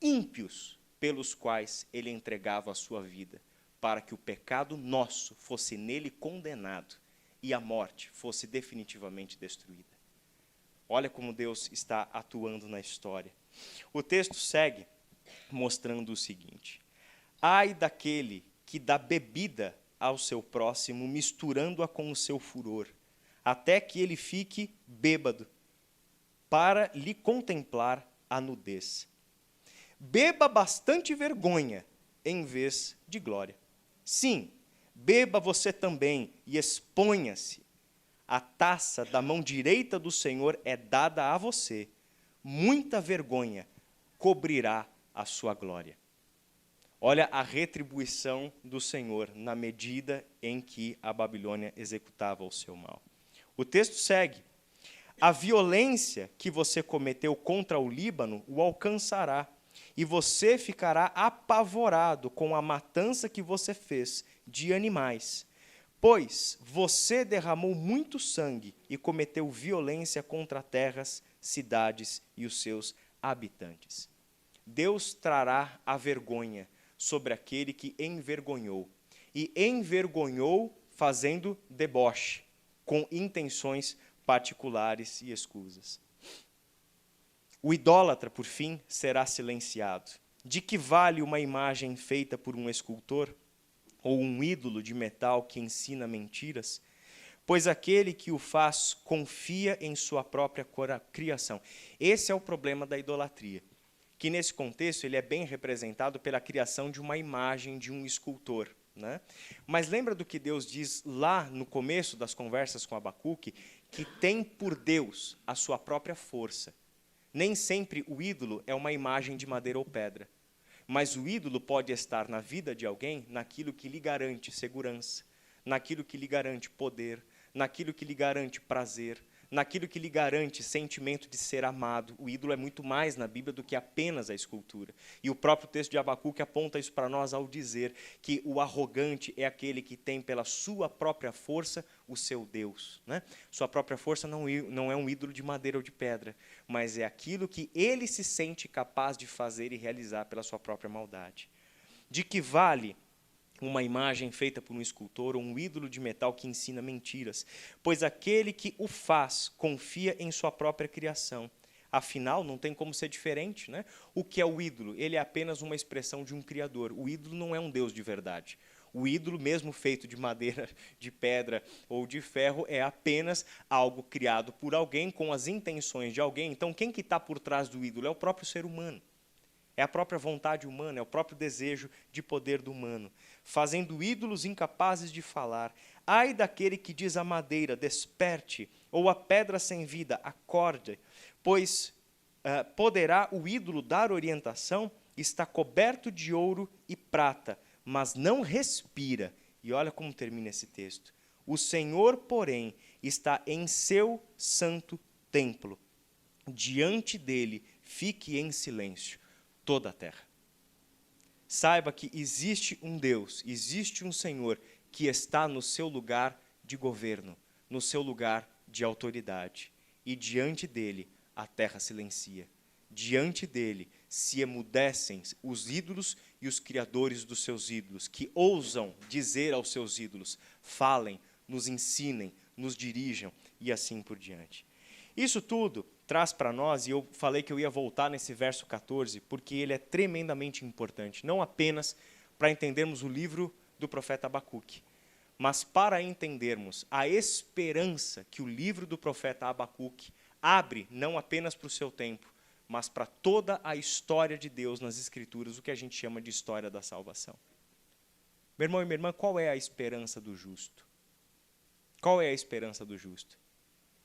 Ímpios pelos quais ele entregava a sua vida, para que o pecado nosso fosse nele condenado e a morte fosse definitivamente destruída. Olha como Deus está atuando na história. O texto segue mostrando o seguinte: ai daquele que dá bebida ao seu próximo, misturando-a com o seu furor, até que ele fique bêbado, para lhe contemplar a nudez. Beba bastante vergonha, em vez de glória. Sim, beba você também e exponha-se. A taça da mão direita do Senhor é dada a você. Muita vergonha cobrirá a sua glória. Olha a retribuição do Senhor na medida em que a Babilônia executava o seu mal. O texto segue: a violência que você cometeu contra o Líbano o alcançará, e você ficará apavorado com a matança que você fez de animais, pois você derramou muito sangue e cometeu violência contra terras, cidades e os seus habitantes. Deus trará a vergonha sobre aquele que envergonhou, e envergonhou fazendo deboche, com intenções particulares e escusas. O idólatra, por fim, será silenciado. De que vale uma imagem feita por um escultor, ou um ídolo de metal que ensina mentiras? Pois aquele que o faz confia em sua própria criação. Esse é o problema da idolatria, que nesse contexto ele é bem representado pela criação de uma imagem de um escultor, né? Mas lembra do que Deus diz lá no começo das conversas com Abacuque, que tem por Deus a sua própria força. Nem sempre o ídolo é uma imagem de madeira ou pedra, mas o ídolo pode estar na vida de alguém naquilo que lhe garante segurança, naquilo que lhe garante poder, naquilo que lhe garante prazer, naquilo que lhe garante sentimento de ser amado. O ídolo é muito mais na Bíblia do que apenas a escultura. E o próprio texto de Abacuque aponta isso para nós ao dizer que o arrogante é aquele que tem pela sua própria força o seu Deus, né? Sua própria força não é um ídolo de madeira ou de pedra, mas é aquilo que ele se sente capaz de fazer e realizar pela sua própria maldade. De que vale uma imagem feita por um escultor ou um ídolo de metal que ensina mentiras? Pois aquele que o faz confia em sua própria criação. Afinal, não tem como ser diferente, né? O que é o ídolo? Ele é apenas uma expressão de um criador. O ídolo não é um Deus de verdade. O ídolo, mesmo feito de madeira, de pedra ou de ferro, é apenas algo criado por alguém com as intenções de alguém. Então, quem que está por trás do ídolo? É o próprio ser humano. É a própria vontade humana, é o próprio desejo de poder do humano, fazendo ídolos incapazes de falar. Ai daquele que diz à madeira, desperte, ou à pedra sem vida, acorde, pois poderá o ídolo dar orientação? Está coberto de ouro e prata, mas não respira. E olha como termina esse texto. O Senhor, porém, está em seu santo templo. Diante dele, fique em silêncio toda a terra. Saiba que existe um Deus, existe um Senhor que está no seu lugar de governo, no seu lugar de autoridade. E diante dele, a terra silencia. Diante dele se emudecem os ídolos e os criadores dos seus ídolos, que ousam dizer aos seus ídolos: falem, nos ensinem, nos dirijam, e assim por diante. Isso tudo traz para nós, e eu falei que eu ia voltar nesse verso 14, porque ele é tremendamente importante, não apenas para entendermos o livro do profeta Abacuque, mas para entendermos a esperança que o livro do profeta Abacuque abre, não apenas para o seu tempo, mas para toda a história de Deus nas Escrituras, o que a gente chama de história da salvação. Meu irmão e minha irmã, qual é a esperança do justo? Qual é a esperança do justo?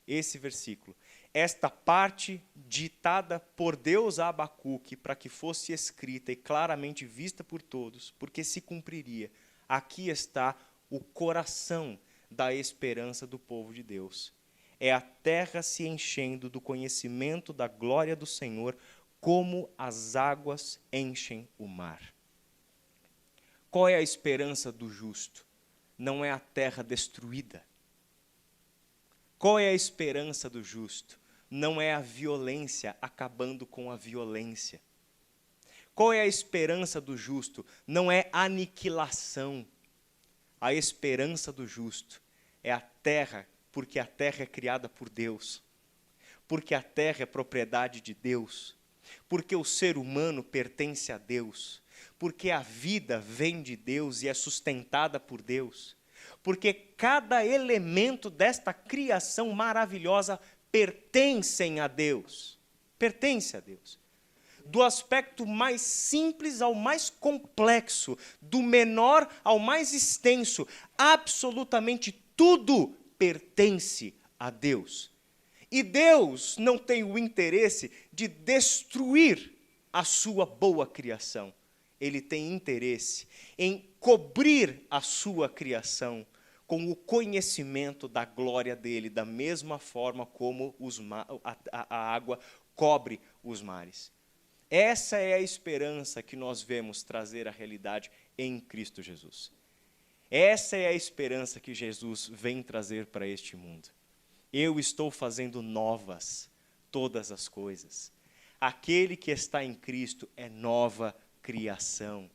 Esse versículo. esta parte ditada por Deus a Abacuque para que fosse escrita e claramente vista por todos, porque se cumpriria. Aqui está o coração da esperança do povo de Deus. É a terra se enchendo do conhecimento da glória do Senhor, como as águas enchem o mar. Qual é a esperança do justo? Não é a terra destruída. Qual é a esperança do justo? Não é a violência acabando com a violência. Qual é a esperança do justo? Não é aniquilação. A esperança do justo é a terra, porque a terra é criada por Deus, porque a terra é propriedade de Deus, porque o ser humano pertence a Deus, porque a vida vem de Deus e é sustentada por Deus, porque cada elemento desta criação maravilhosa pertencem a Deus, pertence a Deus. Do aspecto mais simples ao mais complexo, do menor ao mais extenso, absolutamente tudo pertence a Deus. E Deus não tem o interesse de destruir a sua boa criação. Ele tem interesse em cobrir a sua criação com o conhecimento da glória dele, da mesma forma como a água cobre os mares. Essa é a esperança que nós vemos trazer à realidade em Cristo Jesus. Essa é a esperança que Jesus vem trazer para este mundo. Eu estou fazendo novas todas as coisas. Aquele que está em Cristo é nova criação.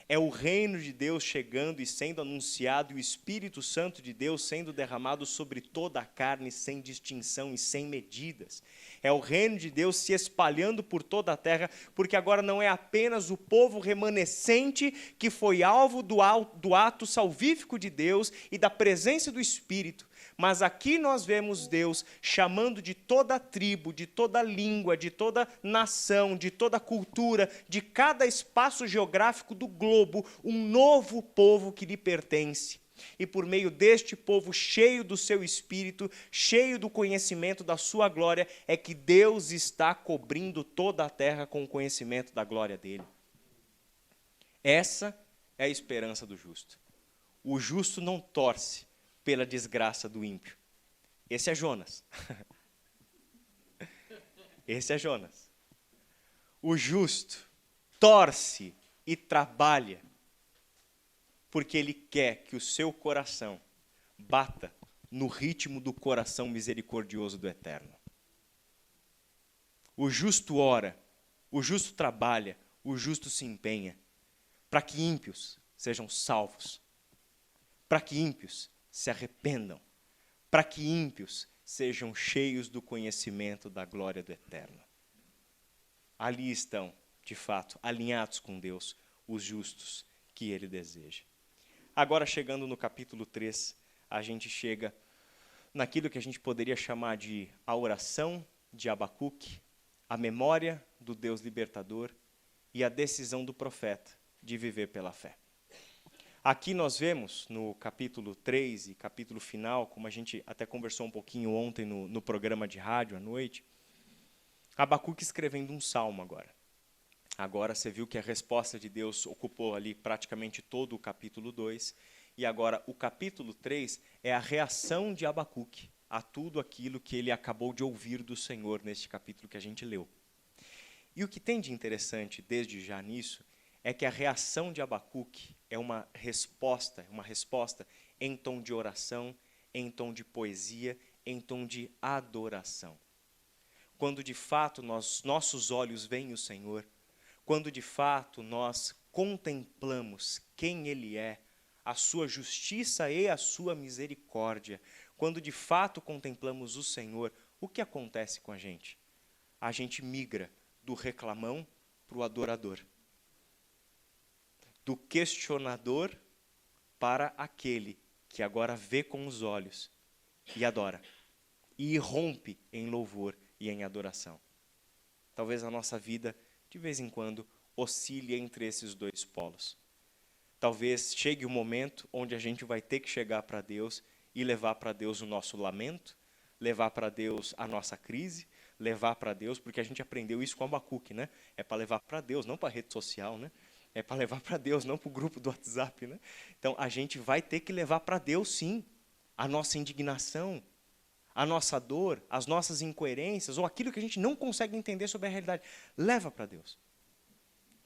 É o reino de Deus chegando e sendo anunciado, e o Espírito Santo de Deus sendo derramado sobre toda a carne, sem distinção e sem medidas. É o reino de Deus se espalhando por toda a terra, porque agora não é apenas o povo remanescente que foi alvo do ato salvífico de Deus e da presença do Espírito, mas aqui nós vemos Deus chamando de toda tribo, de toda língua, de toda nação, de toda cultura, de cada espaço geográfico do globo, um novo povo que lhe pertence. E por meio deste povo cheio do seu Espírito, cheio do conhecimento da sua glória, é que Deus está cobrindo toda a terra com o conhecimento da glória dele. Essa é a esperança do justo. O justo não torce pela desgraça do ímpio. Esse é Jonas. Esse é Jonas. O justo torce e trabalha porque ele quer que o seu coração bata no ritmo do coração misericordioso do Eterno. O justo ora, o justo trabalha, o justo se empenha para que ímpios sejam salvos, para que ímpios se arrependam, para que ímpios sejam cheios do conhecimento da glória do Eterno. Ali estão, de fato, alinhados com Deus, os justos que Ele deseja. Agora, chegando no capítulo 3, a gente chega naquilo que a gente poderia chamar de a oração de Abacuque, a memória do Deus libertador e a decisão do profeta de viver pela fé. Aqui nós vemos, no capítulo 3 e capítulo final, como a gente até conversou um pouquinho ontem no programa de rádio à noite, Abacuque escrevendo um salmo agora. Agora você viu que a resposta de Deus ocupou ali praticamente todo o capítulo 2, e agora o capítulo 3 é a reação de Abacuque a tudo aquilo que ele acabou de ouvir do Senhor neste capítulo que a gente leu. E o que tem de interessante desde já nisso é que a reação de Abacuque é uma resposta em tom de oração, em tom de poesia, em tom de adoração. Quando de fato nossos olhos veem o Senhor, quando de fato nós contemplamos quem Ele é, a sua justiça e a sua misericórdia, quando de fato contemplamos o Senhor, o que acontece com a gente? A gente migra do reclamão para o adorador. Do questionador para aquele que agora vê com os olhos e adora, e irrompe em louvor e em adoração. Talvez a nossa vida, de vez em quando, oscile entre esses dois polos. Talvez chegue o momento onde a gente vai ter que chegar para Deus e levar para Deus o nosso lamento, levar para Deus a nossa crise, levar para Deus, porque a gente aprendeu isso com Abacuque, né? É para levar para Deus, não para a rede social, né? É para levar para Deus, não para o grupo do WhatsApp, né? Então, a gente vai ter que levar para Deus, sim, a nossa indignação, a nossa dor, as nossas incoerências, ou aquilo que a gente não consegue entender sobre a realidade. Leva para Deus.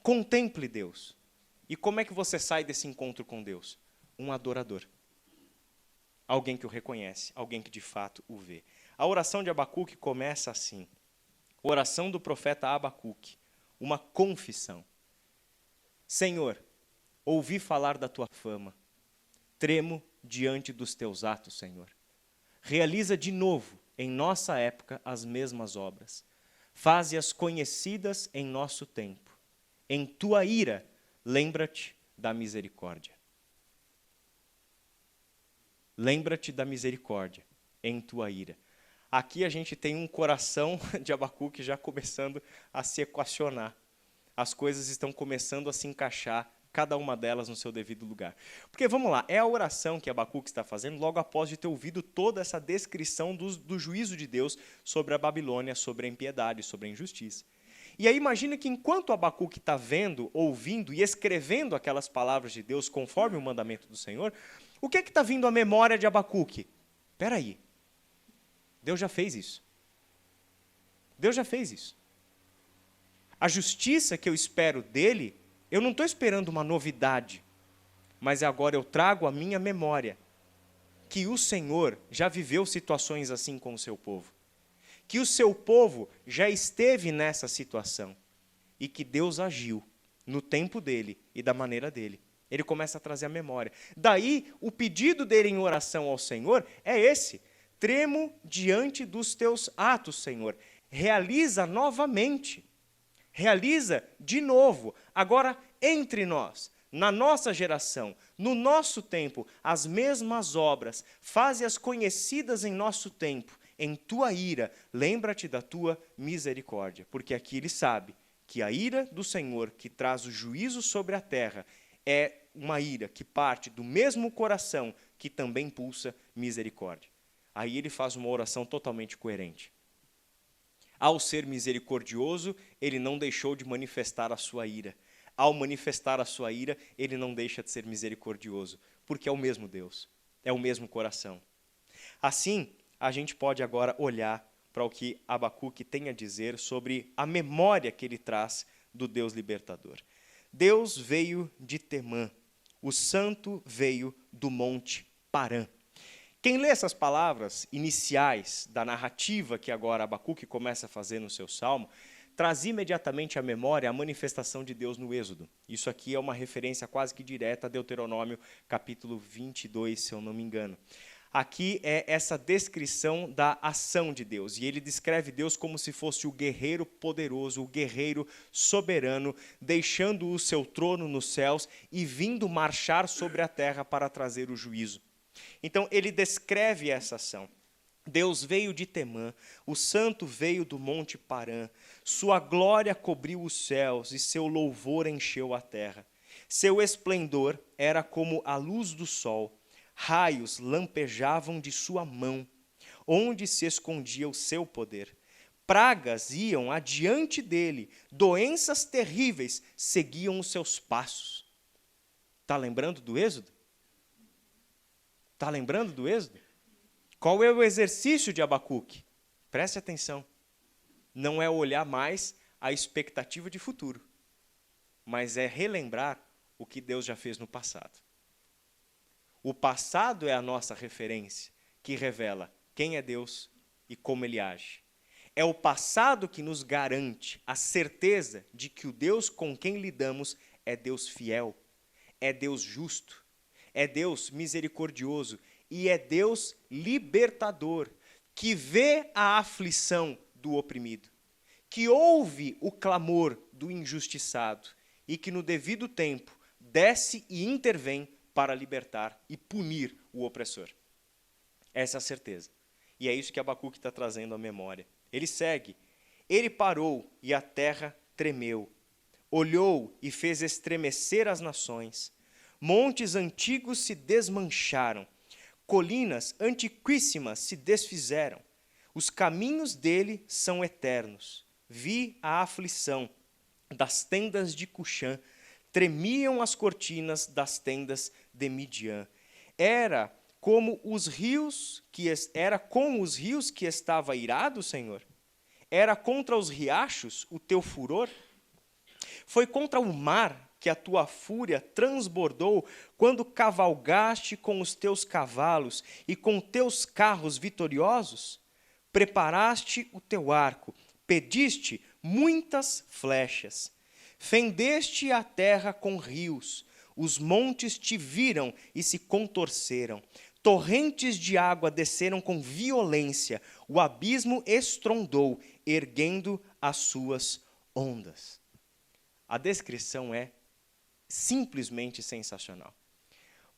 Contemple Deus. E como é que você sai desse encontro com Deus? Um adorador. Alguém que o reconhece, alguém que de fato o vê. A oração de Abacuque começa assim. Oração do profeta Abacuque. Uma confissão. Senhor, ouvi falar da tua fama. Tremo diante dos teus atos, Senhor. Realiza de novo, em nossa época, as mesmas obras. Faze-as conhecidas em nosso tempo. Em tua ira, lembra-te da misericórdia. Lembra-te da misericórdia em tua ira. Aqui a gente tem um coração de Abacuque já começando a se equacionar. As coisas estão começando a se encaixar, cada uma delas no seu devido lugar. Porque, vamos lá, é a oração que Abacuque está fazendo logo após de ter ouvido toda essa descrição do juízo de Deus sobre a Babilônia, sobre a impiedade, sobre a injustiça. E aí imagina que enquanto Abacuque está vendo, ouvindo e escrevendo aquelas palavras de Deus conforme o mandamento do Senhor, o que é que está vindo à memória de Abacuque? Espera aí, Deus já fez isso. Deus já fez isso. A justiça que eu espero dele, eu não estou esperando uma novidade, mas agora eu trago à minha memória que o Senhor já viveu situações assim com o seu povo. Que o seu povo já esteve nessa situação e que Deus agiu no tempo dele e da maneira dele. Ele começa a trazer a memória. Daí, o pedido dele em oração ao Senhor é esse: tremo diante dos teus atos, Senhor. Realiza novamente. Realiza de novo. Agora, entre nós, na nossa geração, no nosso tempo, as mesmas obras. Faze-as conhecidas em nosso tempo. Em tua ira, lembra-te da tua misericórdia. Porque aqui ele sabe que a ira do Senhor, que traz o juízo sobre a terra, é uma ira que parte do mesmo coração que também pulsa misericórdia. Aí ele faz uma oração totalmente coerente. Ao ser misericordioso, ele não deixou de manifestar a sua ira. Ao manifestar a sua ira, ele não deixa de ser misericordioso, porque é o mesmo Deus, é o mesmo coração. Assim, a gente pode agora olhar para o que Abacuque tem a dizer sobre a memória que ele traz do Deus libertador. Deus veio de Temã, o santo veio do monte Parã. Quem lê essas palavras iniciais da narrativa que agora Abacuque começa a fazer no seu salmo, traz imediatamente à memória a manifestação de Deus no Êxodo. Isso aqui é uma referência quase que direta a Deuteronômio, capítulo 22, se eu não me engano. Aqui é essa descrição da ação de Deus, e ele descreve Deus como se fosse o guerreiro poderoso, o guerreiro soberano, deixando o seu trono nos céus e vindo marchar sobre a terra para trazer o juízo. Então, ele descreve essa ação. Deus veio de Temã, o santo veio do monte Parã, sua glória cobriu os céus e seu louvor encheu a terra. Seu esplendor era como a luz do sol, raios lampejavam de sua mão, onde se escondia o seu poder. Pragas iam adiante dele, doenças terríveis seguiam os seus passos. Está lembrando do Êxodo? Está lembrando do Êxodo? Qual é o exercício de Abacuque? Preste atenção. Não é olhar mais a expectativa de futuro, mas é relembrar o que Deus já fez no passado. O passado é a nossa referência, que revela quem é Deus e como Ele age. É o passado que nos garante a certeza de que o Deus com quem lidamos é Deus fiel, é Deus justo, é Deus misericordioso e é Deus libertador, que vê a aflição do oprimido, que ouve o clamor do injustiçado e que no devido tempo desce e intervém para libertar e punir o opressor. Essa é a certeza. E é isso que Abacuque está trazendo à memória. Ele segue. Ele parou e a terra tremeu. Olhou e fez estremecer as nações. Montes antigos se desmancharam. Colinas antiquíssimas se desfizeram. Os caminhos dele são eternos. Vi a aflição das tendas de Cuxã, tremiam as cortinas das tendas de Midian. Era como os rios que estava irado, Senhor? Era contra os riachos o teu furor? Foi contra o mar que a tua fúria transbordou quando cavalgaste com os teus cavalos e com teus carros vitoriosos? Preparaste o teu arco, pediste muitas flechas. Fendeste a terra com rios, os montes te viram e se contorceram. Torrentes de água desceram com violência, o abismo estrondou, erguendo as suas ondas. A descrição é simplesmente sensacional,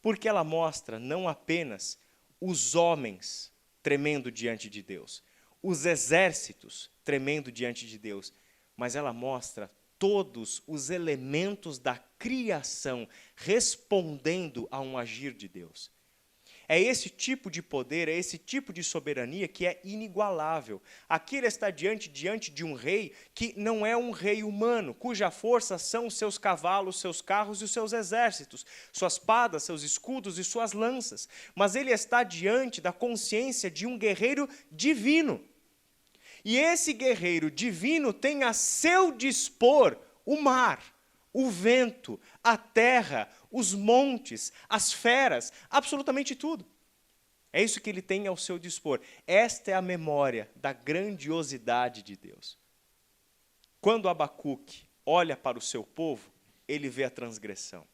porque ela mostra não apenas os homens tremendo diante de Deus, os exércitos tremendo diante de Deus, mas ela mostra todos os elementos da criação respondendo a um agir de Deus. É esse tipo de poder, é esse tipo de soberania que é inigualável. Aqui ele está diante de um rei que não é um rei humano, cuja força são os seus cavalos, seus carros e os seus exércitos, suas espadas, seus escudos e suas lanças. Mas ele está diante da consciência de um guerreiro divino. E esse guerreiro divino tem a seu dispor o mar, o vento, a terra, os montes, as feras, absolutamente tudo. É isso que ele tem ao seu dispor. Esta é a memória da grandiosidade de Deus. Quando Abacuque olha para o seu povo, ele vê a transgressão.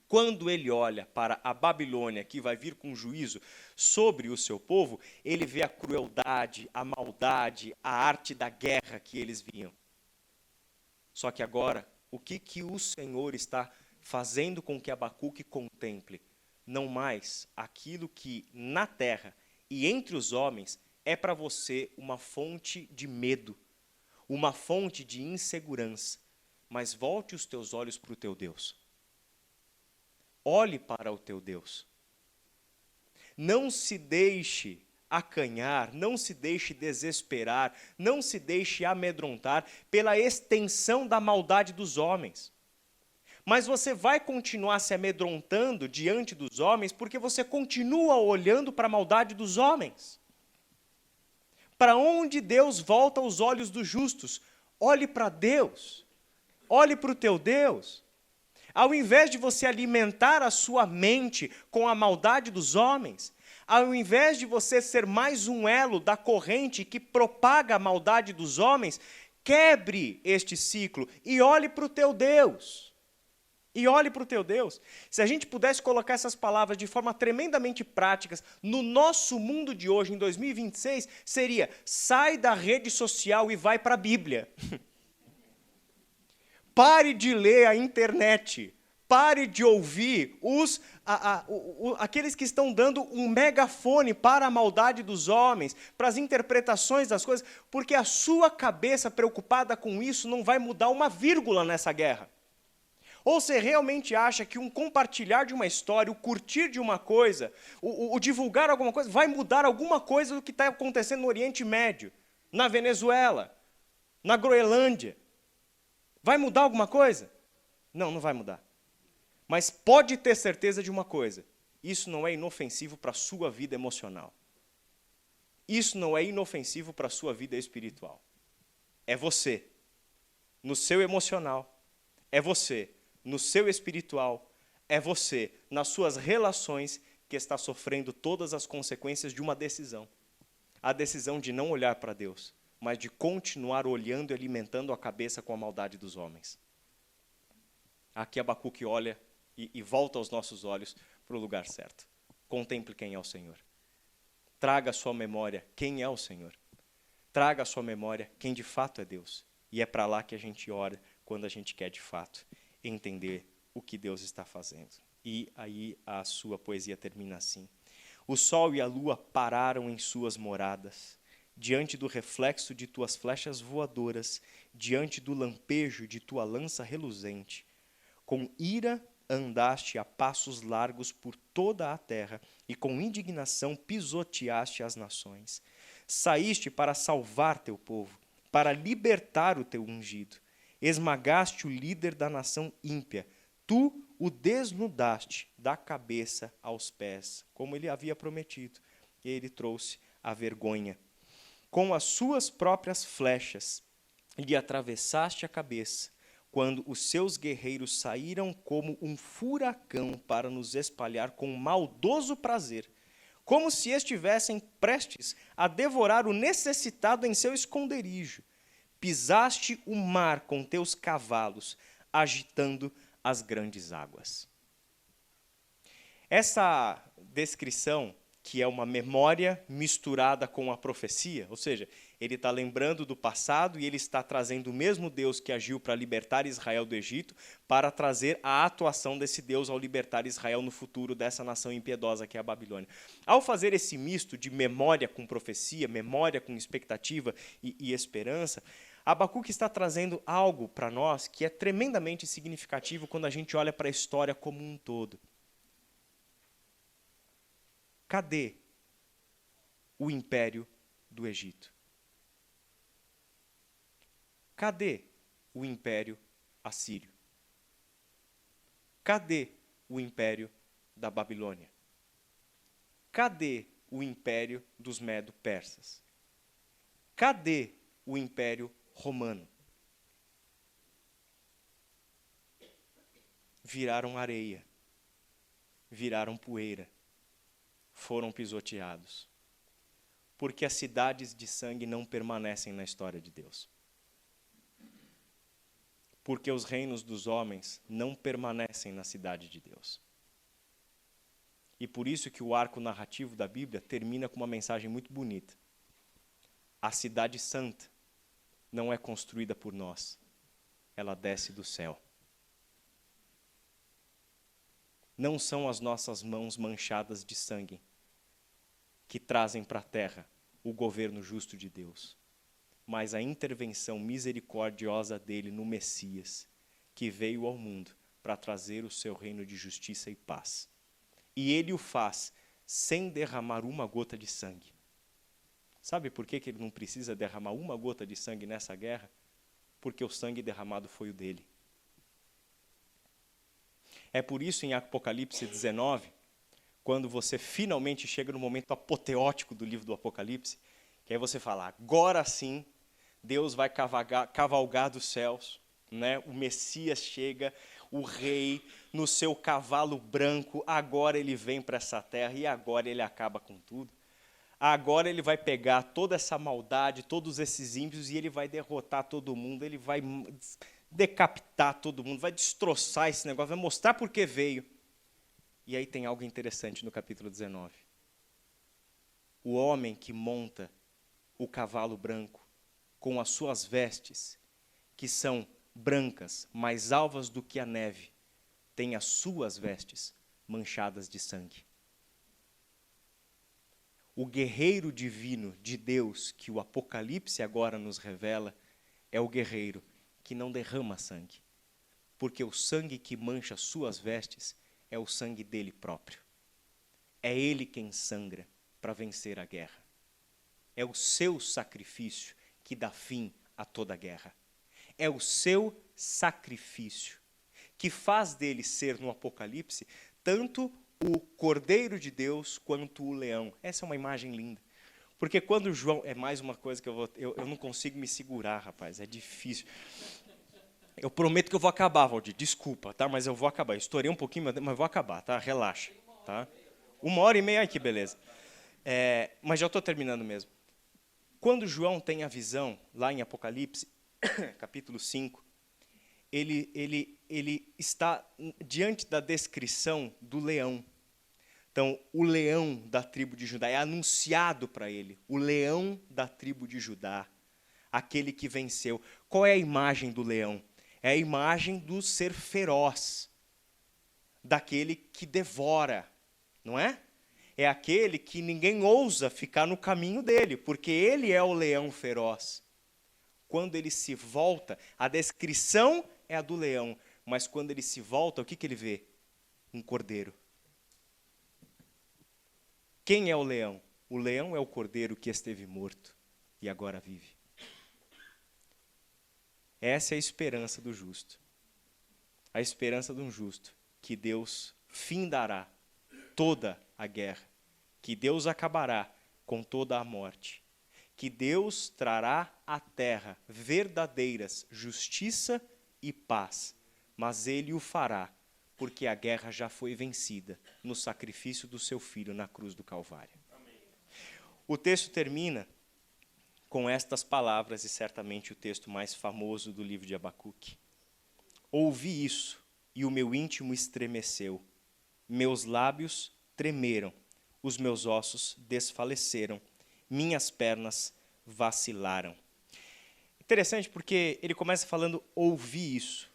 Quando ele olha para a Babilônia, que vai vir com juízo sobre o seu povo, ele vê a crueldade, a maldade, a arte da guerra que eles viam. Só que agora, o que o Senhor está fazendo com que Abacuque contemple? Não mais aquilo que na terra e entre os homens é para você uma fonte de medo, uma fonte de insegurança, mas volte os teus olhos para o teu Deus. Olhe para o teu Deus. Não se deixe acanhar, não se deixe desesperar, não se deixe amedrontar pela extensão da maldade dos homens. Mas você vai continuar se amedrontando diante dos homens porque você continua olhando para a maldade dos homens. Para onde Deus volta os olhos dos justos? Olhe para Deus. Olhe para o teu Deus. Ao invés de você alimentar a sua mente com a maldade dos homens, ao invés de você ser mais um elo da corrente que propaga a maldade dos homens, quebre este ciclo e olhe para o teu Deus. E olhe para o teu Deus. Se a gente pudesse colocar essas palavras de forma tremendamente práticas no nosso mundo de hoje, em 2026, seria: sai da rede social e vai para a Bíblia. Pare de ler a internet. Pare de ouvir aqueles que estão dando um megafone para a maldade dos homens, para as interpretações das coisas, porque a sua cabeça preocupada com isso não vai mudar uma vírgula nessa guerra. Ou você realmente acha que um compartilhar de uma história, o curtir de uma coisa, o divulgar alguma coisa, vai mudar alguma coisa do que está acontecendo no Oriente Médio, na Venezuela, na Groenlândia? Vai mudar alguma coisa? Não, não vai mudar. Mas pode ter certeza de uma coisa: isso não é inofensivo para a sua vida emocional. Isso não é inofensivo para a sua vida espiritual. É você, no seu emocional, é você, no seu espiritual, é você, nas suas relações, que está sofrendo todas as consequências de uma decisão. A decisão de não olhar para Deus, mas de continuar olhando e alimentando a cabeça com a maldade dos homens. Aqui Abacuque olha e volta os nossos olhos para o lugar certo. Contemple quem é o Senhor. Traga à sua memória quem é o Senhor. Traga à sua memória quem de fato é Deus. E é para lá que a gente ora quando a gente quer de fato entender o que Deus está fazendo. E aí a sua poesia termina assim: o sol e a lua pararam em suas moradas, diante do reflexo de tuas flechas voadoras, diante do lampejo de tua lança reluzente. Com ira andaste a passos largos por toda a terra, e com indignação pisoteaste as nações. Saíste para salvar teu povo, para libertar o teu ungido. Esmagaste o líder da nação ímpia. Tu o desnudaste da cabeça aos pés, como ele havia prometido. E ele trouxe a vergonha. Com as suas próprias flechas lhe atravessaste a cabeça, quando os seus guerreiros saíram como um furacão para nos espalhar com maldoso prazer, como se estivessem prestes a devorar o necessitado em seu esconderijo. Pisaste o mar com teus cavalos, agitando as grandes águas. Essa descrição, que é uma memória misturada com a profecia, ou seja, ele está lembrando do passado e ele está trazendo o mesmo Deus que agiu para libertar Israel do Egito, para trazer a atuação desse Deus ao libertar Israel no futuro dessa nação impiedosa que é a Babilônia. Ao fazer esse misto de memória com profecia, memória com expectativa e esperança, Abacuque está trazendo algo para nós que é tremendamente significativo quando a gente olha para a história como um todo. Cadê o império do Egito? Cadê o império assírio? Cadê o império da Babilônia? Cadê o império dos medo-persas? Cadê o império romano? Viraram areia, viraram poeira, foram pisoteados. Porque as cidades de sangue não permanecem na história de Deus. Porque os reinos dos homens não permanecem na cidade de Deus. E por isso que o arco narrativo da Bíblia termina com uma mensagem muito bonita. A cidade santa não é construída por nós, ela desce do céu. Não são as nossas mãos manchadas de sangue que trazem para a terra o governo justo de Deus, mas a intervenção misericordiosa dele no Messias, que veio ao mundo para trazer o seu reino de justiça e paz. E ele o faz sem derramar uma gota de sangue. Sabe por que ele não precisa derramar uma gota de sangue nessa guerra? Porque o sangue derramado foi o dele. É por isso em Apocalipse 19, quando você finalmente chega no momento apoteótico do livro do Apocalipse, que aí você fala, agora sim, Deus vai cavalgar dos céus, né? O Messias chega, o rei, no seu cavalo branco, agora ele vem para essa terra e agora ele acaba com tudo. Agora ele vai pegar toda essa maldade, todos esses ímpios e ele vai derrotar todo mundo, ele vai decapitar todo mundo, vai destroçar esse negócio, vai mostrar por que veio. E aí tem algo interessante no capítulo 19. O homem que monta o cavalo branco com as suas vestes, que são brancas, mais alvas do que a neve, tem as suas vestes manchadas de sangue. O guerreiro divino de Deus, que o Apocalipse agora nos revela, é o guerreiro que não derrama sangue, porque o sangue que mancha suas vestes é o sangue dele próprio. É ele quem sangra para vencer a guerra. É o seu sacrifício que dá fim a toda a guerra. É o seu sacrifício que faz dele ser, no Apocalipse, tanto o Cordeiro de Deus quanto o leão. Essa é uma imagem linda. Porque quando João... É mais uma coisa que eu não consigo me segurar, rapaz. É difícil. Eu prometo que eu vou acabar, Valdir. Desculpa, tá? Mas eu vou acabar. Eu estourei um pouquinho, mas vou acabar, tá? Relaxa, tá? 1h30, ai que beleza. Mas já estou terminando mesmo. Quando João tem a visão, lá em Apocalipse, capítulo 5, ele está diante da descrição do leão. Então, o leão da tribo de Judá é anunciado para ele. O leão da tribo de Judá, aquele que venceu. Qual é a imagem do leão? É a imagem do ser feroz, daquele que devora, não é? É aquele que ninguém ousa ficar no caminho dele, porque ele é o leão feroz. Quando ele se volta, a descrição é a do leão, mas quando ele se volta, o que ele vê? Um cordeiro. Quem é o leão? O leão é o cordeiro que esteve morto e agora vive. Essa é a esperança do justo. A esperança de um justo, que Deus findará toda a guerra, que Deus acabará com toda a morte, que Deus trará à terra verdadeiras justiça e paz, mas Ele o fará, porque a guerra já foi vencida no sacrifício do seu Filho na cruz do Calvário. Amém. O texto termina com estas palavras, e certamente o texto mais famoso do livro de Abacuque. Ouvi isso, e o meu íntimo estremeceu, meus lábios tremeram, os meus ossos desfaleceram, minhas pernas vacilaram. Interessante porque ele começa falando, ouvi isso,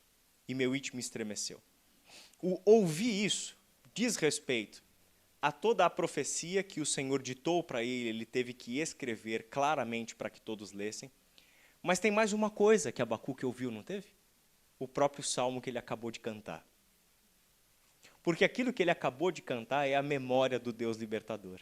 e meu íntimo estremeceu. O ouvir isso diz respeito a toda a profecia que o Senhor ditou para ele teve que escrever claramente para que todos lessem. Mas tem mais uma coisa que Abacuque ouviu, não teve? O próprio salmo que ele acabou de cantar. Porque aquilo que ele acabou de cantar é a memória do Deus libertador.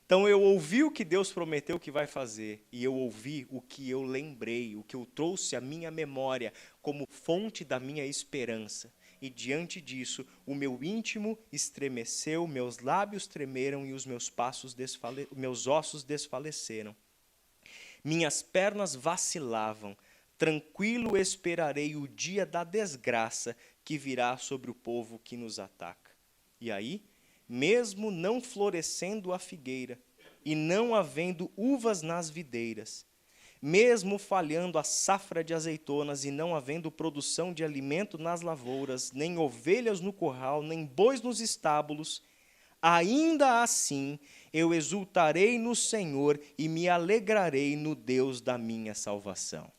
Então eu ouvi o que Deus prometeu que vai fazer, e eu ouvi o que eu lembrei, o que eu trouxe à minha memória como fonte da minha esperança. E diante disso, o meu íntimo estremeceu, meus lábios tremeram e os meus ossos desfaleceram. Minhas pernas vacilavam, tranquilo esperarei o dia da desgraça que virá sobre o povo que nos ataca. E aí, mesmo não florescendo a figueira, e não havendo uvas nas videiras, mesmo falhando a safra de azeitonas e não havendo produção de alimento nas lavouras, nem ovelhas no curral, nem bois nos estábulos, ainda assim eu exultarei no Senhor e me alegrarei no Deus da minha salvação.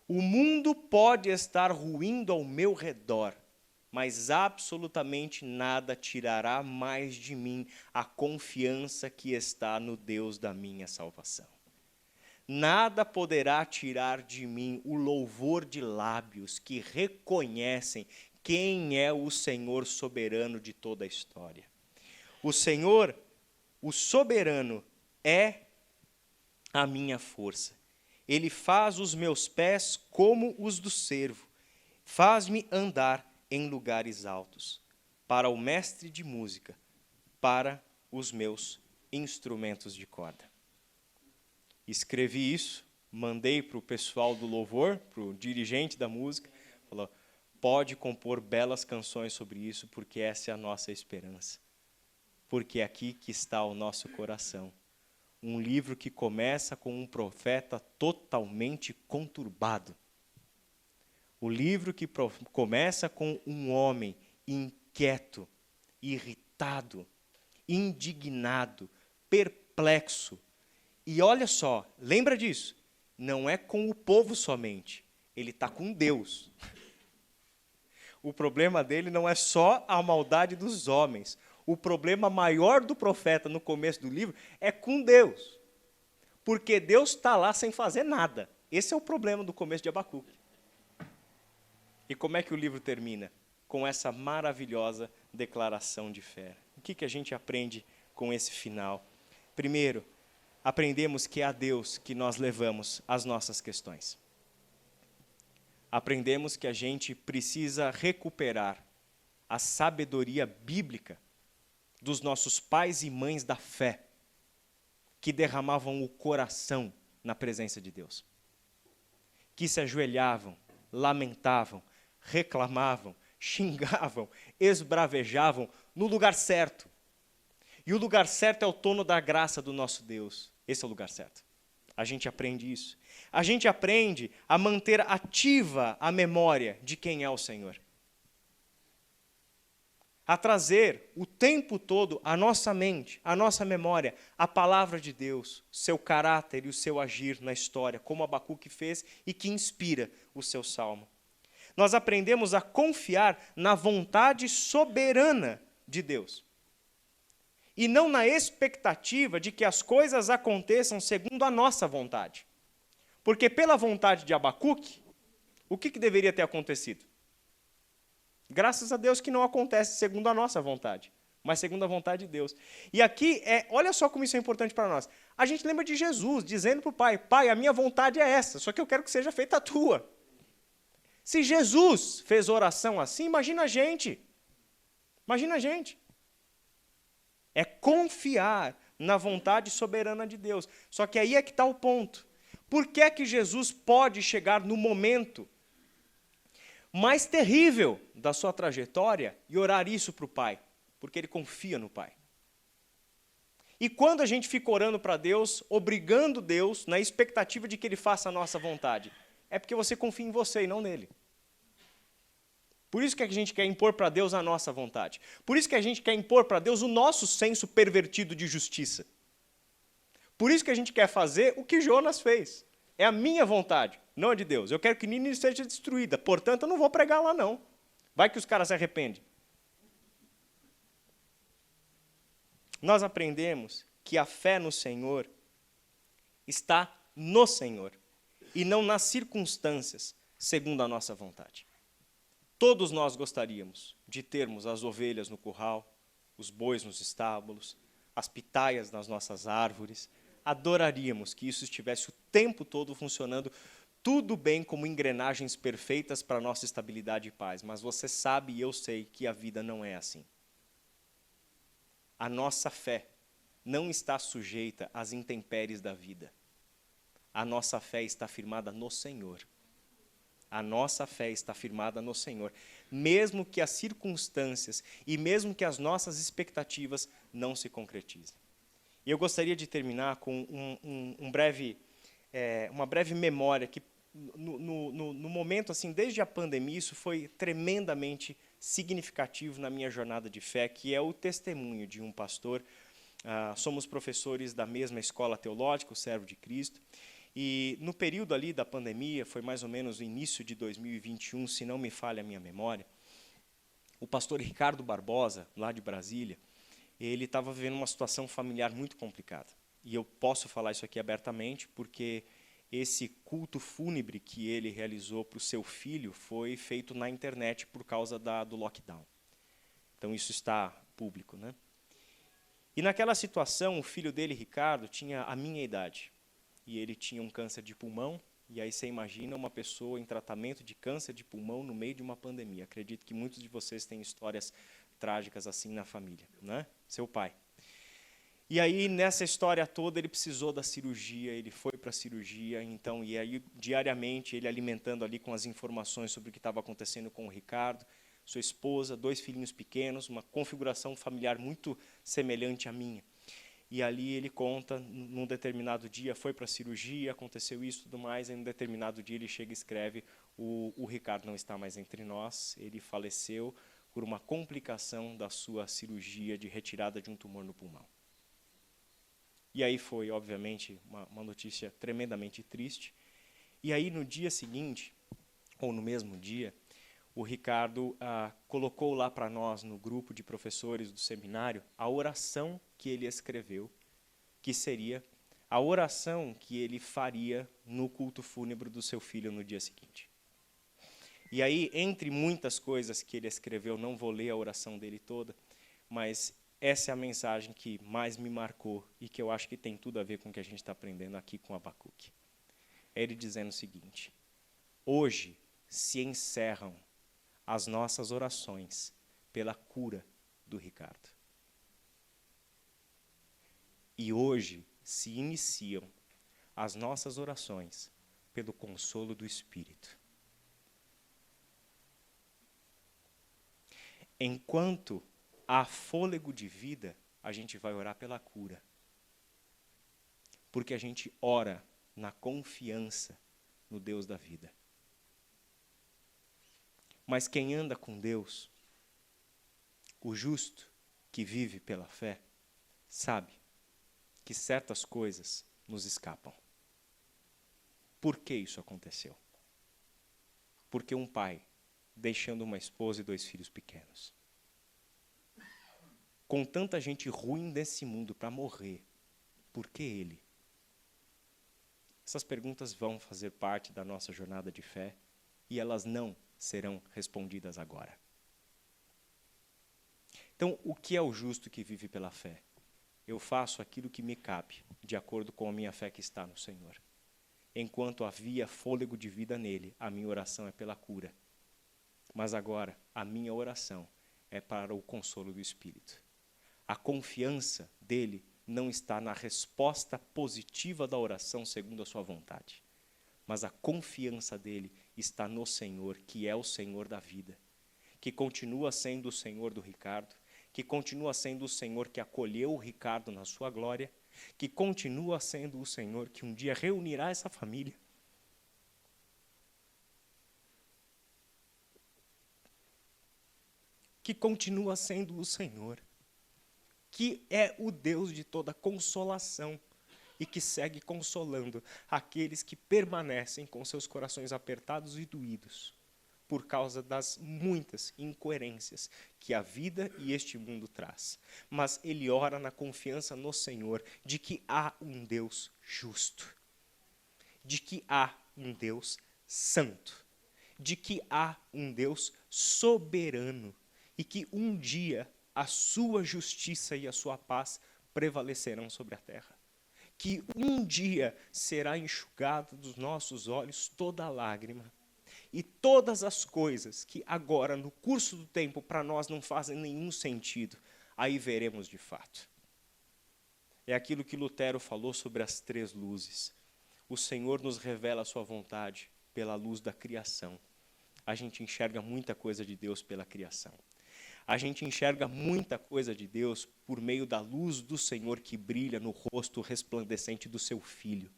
O mundo pode estar ruindo ao meu redor, mas absolutamente nada tirará mais de mim a confiança que está no Deus da minha salvação. Nada poderá tirar de mim o louvor de lábios que reconhecem quem é o Senhor soberano de toda a história. O Senhor, o soberano, é a minha força. Ele faz os meus pés como os do cervo, faz-me andar em lugares altos, para o mestre de música, para os meus instrumentos de corda. Escrevi isso, mandei para o pessoal do louvor, para o dirigente da música, falou, pode compor belas canções sobre isso, porque essa é a nossa esperança. Porque é aqui que está o nosso coração. Um livro que começa com um profeta totalmente conturbado. O livro que começa com um homem inquieto, irritado, indignado, perplexo. E olha só, lembra disso, não é com o povo somente, ele está com Deus. O problema dele não é só a maldade dos homens. O problema maior do profeta no começo do livro é com Deus. Porque Deus está lá sem fazer nada. Esse é o problema do começo de Abacuque. E como é que o livro termina? Com essa maravilhosa declaração de fé. O que a gente aprende com esse final? Primeiro, aprendemos que é a Deus que nós levamos as nossas questões. Aprendemos que a gente precisa recuperar a sabedoria bíblica dos nossos pais e mães da fé, que derramavam o coração na presença de Deus. Que se ajoelhavam, lamentavam, reclamavam, xingavam, esbravejavam no lugar certo. E o lugar certo é o trono da graça do nosso Deus. Esse é o lugar certo. A gente aprende isso. A gente aprende a manter ativa a memória de quem é o Senhor. A trazer o tempo todo à nossa mente, à nossa memória, a palavra de Deus, seu caráter e o seu agir na história, como Abacuque fez e que inspira o seu salmo. Nós aprendemos a confiar na vontade soberana de Deus. E não na expectativa de que as coisas aconteçam segundo a nossa vontade. Porque pela vontade de Abacuque, o que deveria ter acontecido? Graças a Deus que não acontece segundo a nossa vontade. mas segundo a vontade de Deus. E aqui, olha só como isso é importante para nós. A gente lembra de Jesus dizendo para o Pai, Pai, a minha vontade é essa, só que eu quero que seja feita a tua. Se Jesus fez oração assim, imagina a gente. Imagina a gente. É confiar na vontade soberana de Deus. Só que aí é que está o ponto. Por que é que Jesus pode chegar no momento mais terrível da sua trajetória e orar isso para o Pai? Porque ele confia no Pai. E quando a gente fica orando para Deus, obrigando Deus, na expectativa de que Ele faça a nossa vontade, é porque você confia em você e não nele. Por isso que a gente quer impor para Deus a nossa vontade. Por isso que a gente quer impor para Deus o nosso senso pervertido de justiça. Por isso que a gente quer fazer o que Jonas fez. É a minha vontade, não a de Deus. Eu quero que Nínive seja destruída, portanto eu não vou pregar lá não. Vai que os caras se arrependem. Nós aprendemos que a fé no Senhor está no Senhor e não nas circunstâncias, segundo a nossa vontade. Todos nós gostaríamos de termos as ovelhas no curral, os bois nos estábulos, as pitaias nas nossas árvores. Adoraríamos que isso estivesse o tempo todo funcionando tudo bem como engrenagens perfeitas para a nossa estabilidade e paz. Mas você sabe e eu sei que a vida não é assim. A nossa fé não está sujeita às intempéries da vida. A nossa fé está firmada no Senhor. A nossa fé está firmada no Senhor. Mesmo que as circunstâncias e mesmo que as nossas expectativas não se concretizem. E eu gostaria de terminar com uma breve memória que, no momento, assim, desde a pandemia, isso foi tremendamente significativo na minha jornada de fé, que é o testemunho de um pastor. Somos professores da mesma escola teológica, o Servo de Cristo, e no período ali da pandemia, foi mais ou menos o início de 2021, se não me falha a minha memória, o pastor Ricardo Barbosa, lá de Brasília, ele estava vivendo uma situação familiar muito complicada. E eu posso falar isso aqui abertamente, porque esse culto fúnebre que ele realizou para o seu filho foi feito na internet por causa do lockdown. Então isso está público, né? E naquela situação, o filho dele, Ricardo, tinha a minha idade. E ele tinha um câncer de pulmão, e aí você imagina uma pessoa em tratamento de câncer de pulmão no meio de uma pandemia. Acredito que muitos de vocês têm histórias trágicas assim na família, né? Seu pai. E aí, nessa história toda, ele precisou da cirurgia, ele foi para a cirurgia, então, e aí, diariamente, ele alimentando ali com as informações sobre o que estava acontecendo com o Ricardo, sua esposa, 2 filhinhos pequenos, uma configuração familiar muito semelhante à minha. E ali ele conta, num determinado dia, foi para a cirurgia, aconteceu isso e tudo mais, e num determinado dia ele chega e escreve, o Ricardo não está mais entre nós, ele faleceu por uma complicação da sua cirurgia de retirada de um tumor no pulmão. E aí foi, obviamente, uma notícia tremendamente triste. E aí, no dia seguinte, ou no mesmo dia, o Ricardo colocou lá para nós, no grupo de professores do seminário, a oração que ele escreveu, que seria a oração que ele faria no culto fúnebre do seu filho no dia seguinte. E aí, entre muitas coisas que ele escreveu, não vou ler a oração dele toda, mas essa é a mensagem que mais me marcou e que eu acho que tem tudo a ver com o que a gente está aprendendo aqui com Abacuque. É ele dizendo o seguinte: hoje se encerram as nossas orações pela cura do Ricardo. E hoje se iniciam as nossas orações pelo consolo do Espírito. Enquanto há fôlego de vida, a gente vai orar pela cura. Porque a gente ora na confiança no Deus da vida. Mas quem anda com Deus, o justo que vive pela fé, sabe que certas coisas nos escapam. Por que isso aconteceu? Porque um pai, deixando uma esposa e 2 filhos pequenos, com tanta gente ruim desse mundo para morrer, por que ele? Essas perguntas vão fazer parte da nossa jornada de fé e elas não serão respondidas agora. Então, o que é o justo que vive pela fé? Eu faço aquilo que me cabe, de acordo com a minha fé que está no Senhor. Enquanto havia fôlego de vida nele, a minha oração é pela cura. Mas agora, a minha oração é para o consolo do Espírito. A confiança dele não está na resposta positiva da oração segundo a sua vontade, mas a confiança dele está no Senhor, que é o Senhor da vida, que continua sendo o Senhor do Ricardo, que continua sendo o Senhor que acolheu o Ricardo na sua glória, que continua sendo o Senhor que um dia reunirá essa família. Que continua sendo o Senhor, que é o Deus de toda consolação e que segue consolando aqueles que permanecem com seus corações apertados e doídos por causa das muitas incoerências que a vida e este mundo traz. Mas ele ora na confiança no Senhor de que há um Deus justo, de que há um Deus santo, de que há um Deus soberano e que um dia a sua justiça e a sua paz prevalecerão sobre a terra. Que um dia será enxugado dos nossos olhos toda lágrima. E todas as coisas que agora, no curso do tempo, para nós não fazem nenhum sentido, aí veremos de fato. É aquilo que Lutero falou sobre as 3 luzes. O Senhor nos revela a sua vontade pela luz da criação. A gente enxerga muita coisa de Deus pela criação. A gente enxerga muita coisa de Deus por meio da luz do Senhor que brilha no rosto resplandecente do seu Filho.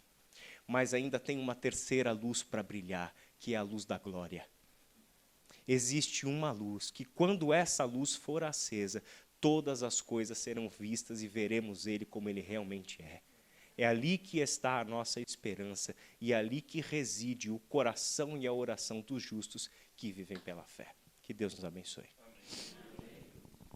Mas ainda tem uma terceira luz para brilhar, que é a luz da glória. Existe uma luz que, quando essa luz for acesa, todas as coisas serão vistas e veremos Ele como Ele realmente é. É ali que está a nossa esperança e é ali que reside o coração e a oração dos justos que vivem pela fé. Que Deus nos abençoe. Amém.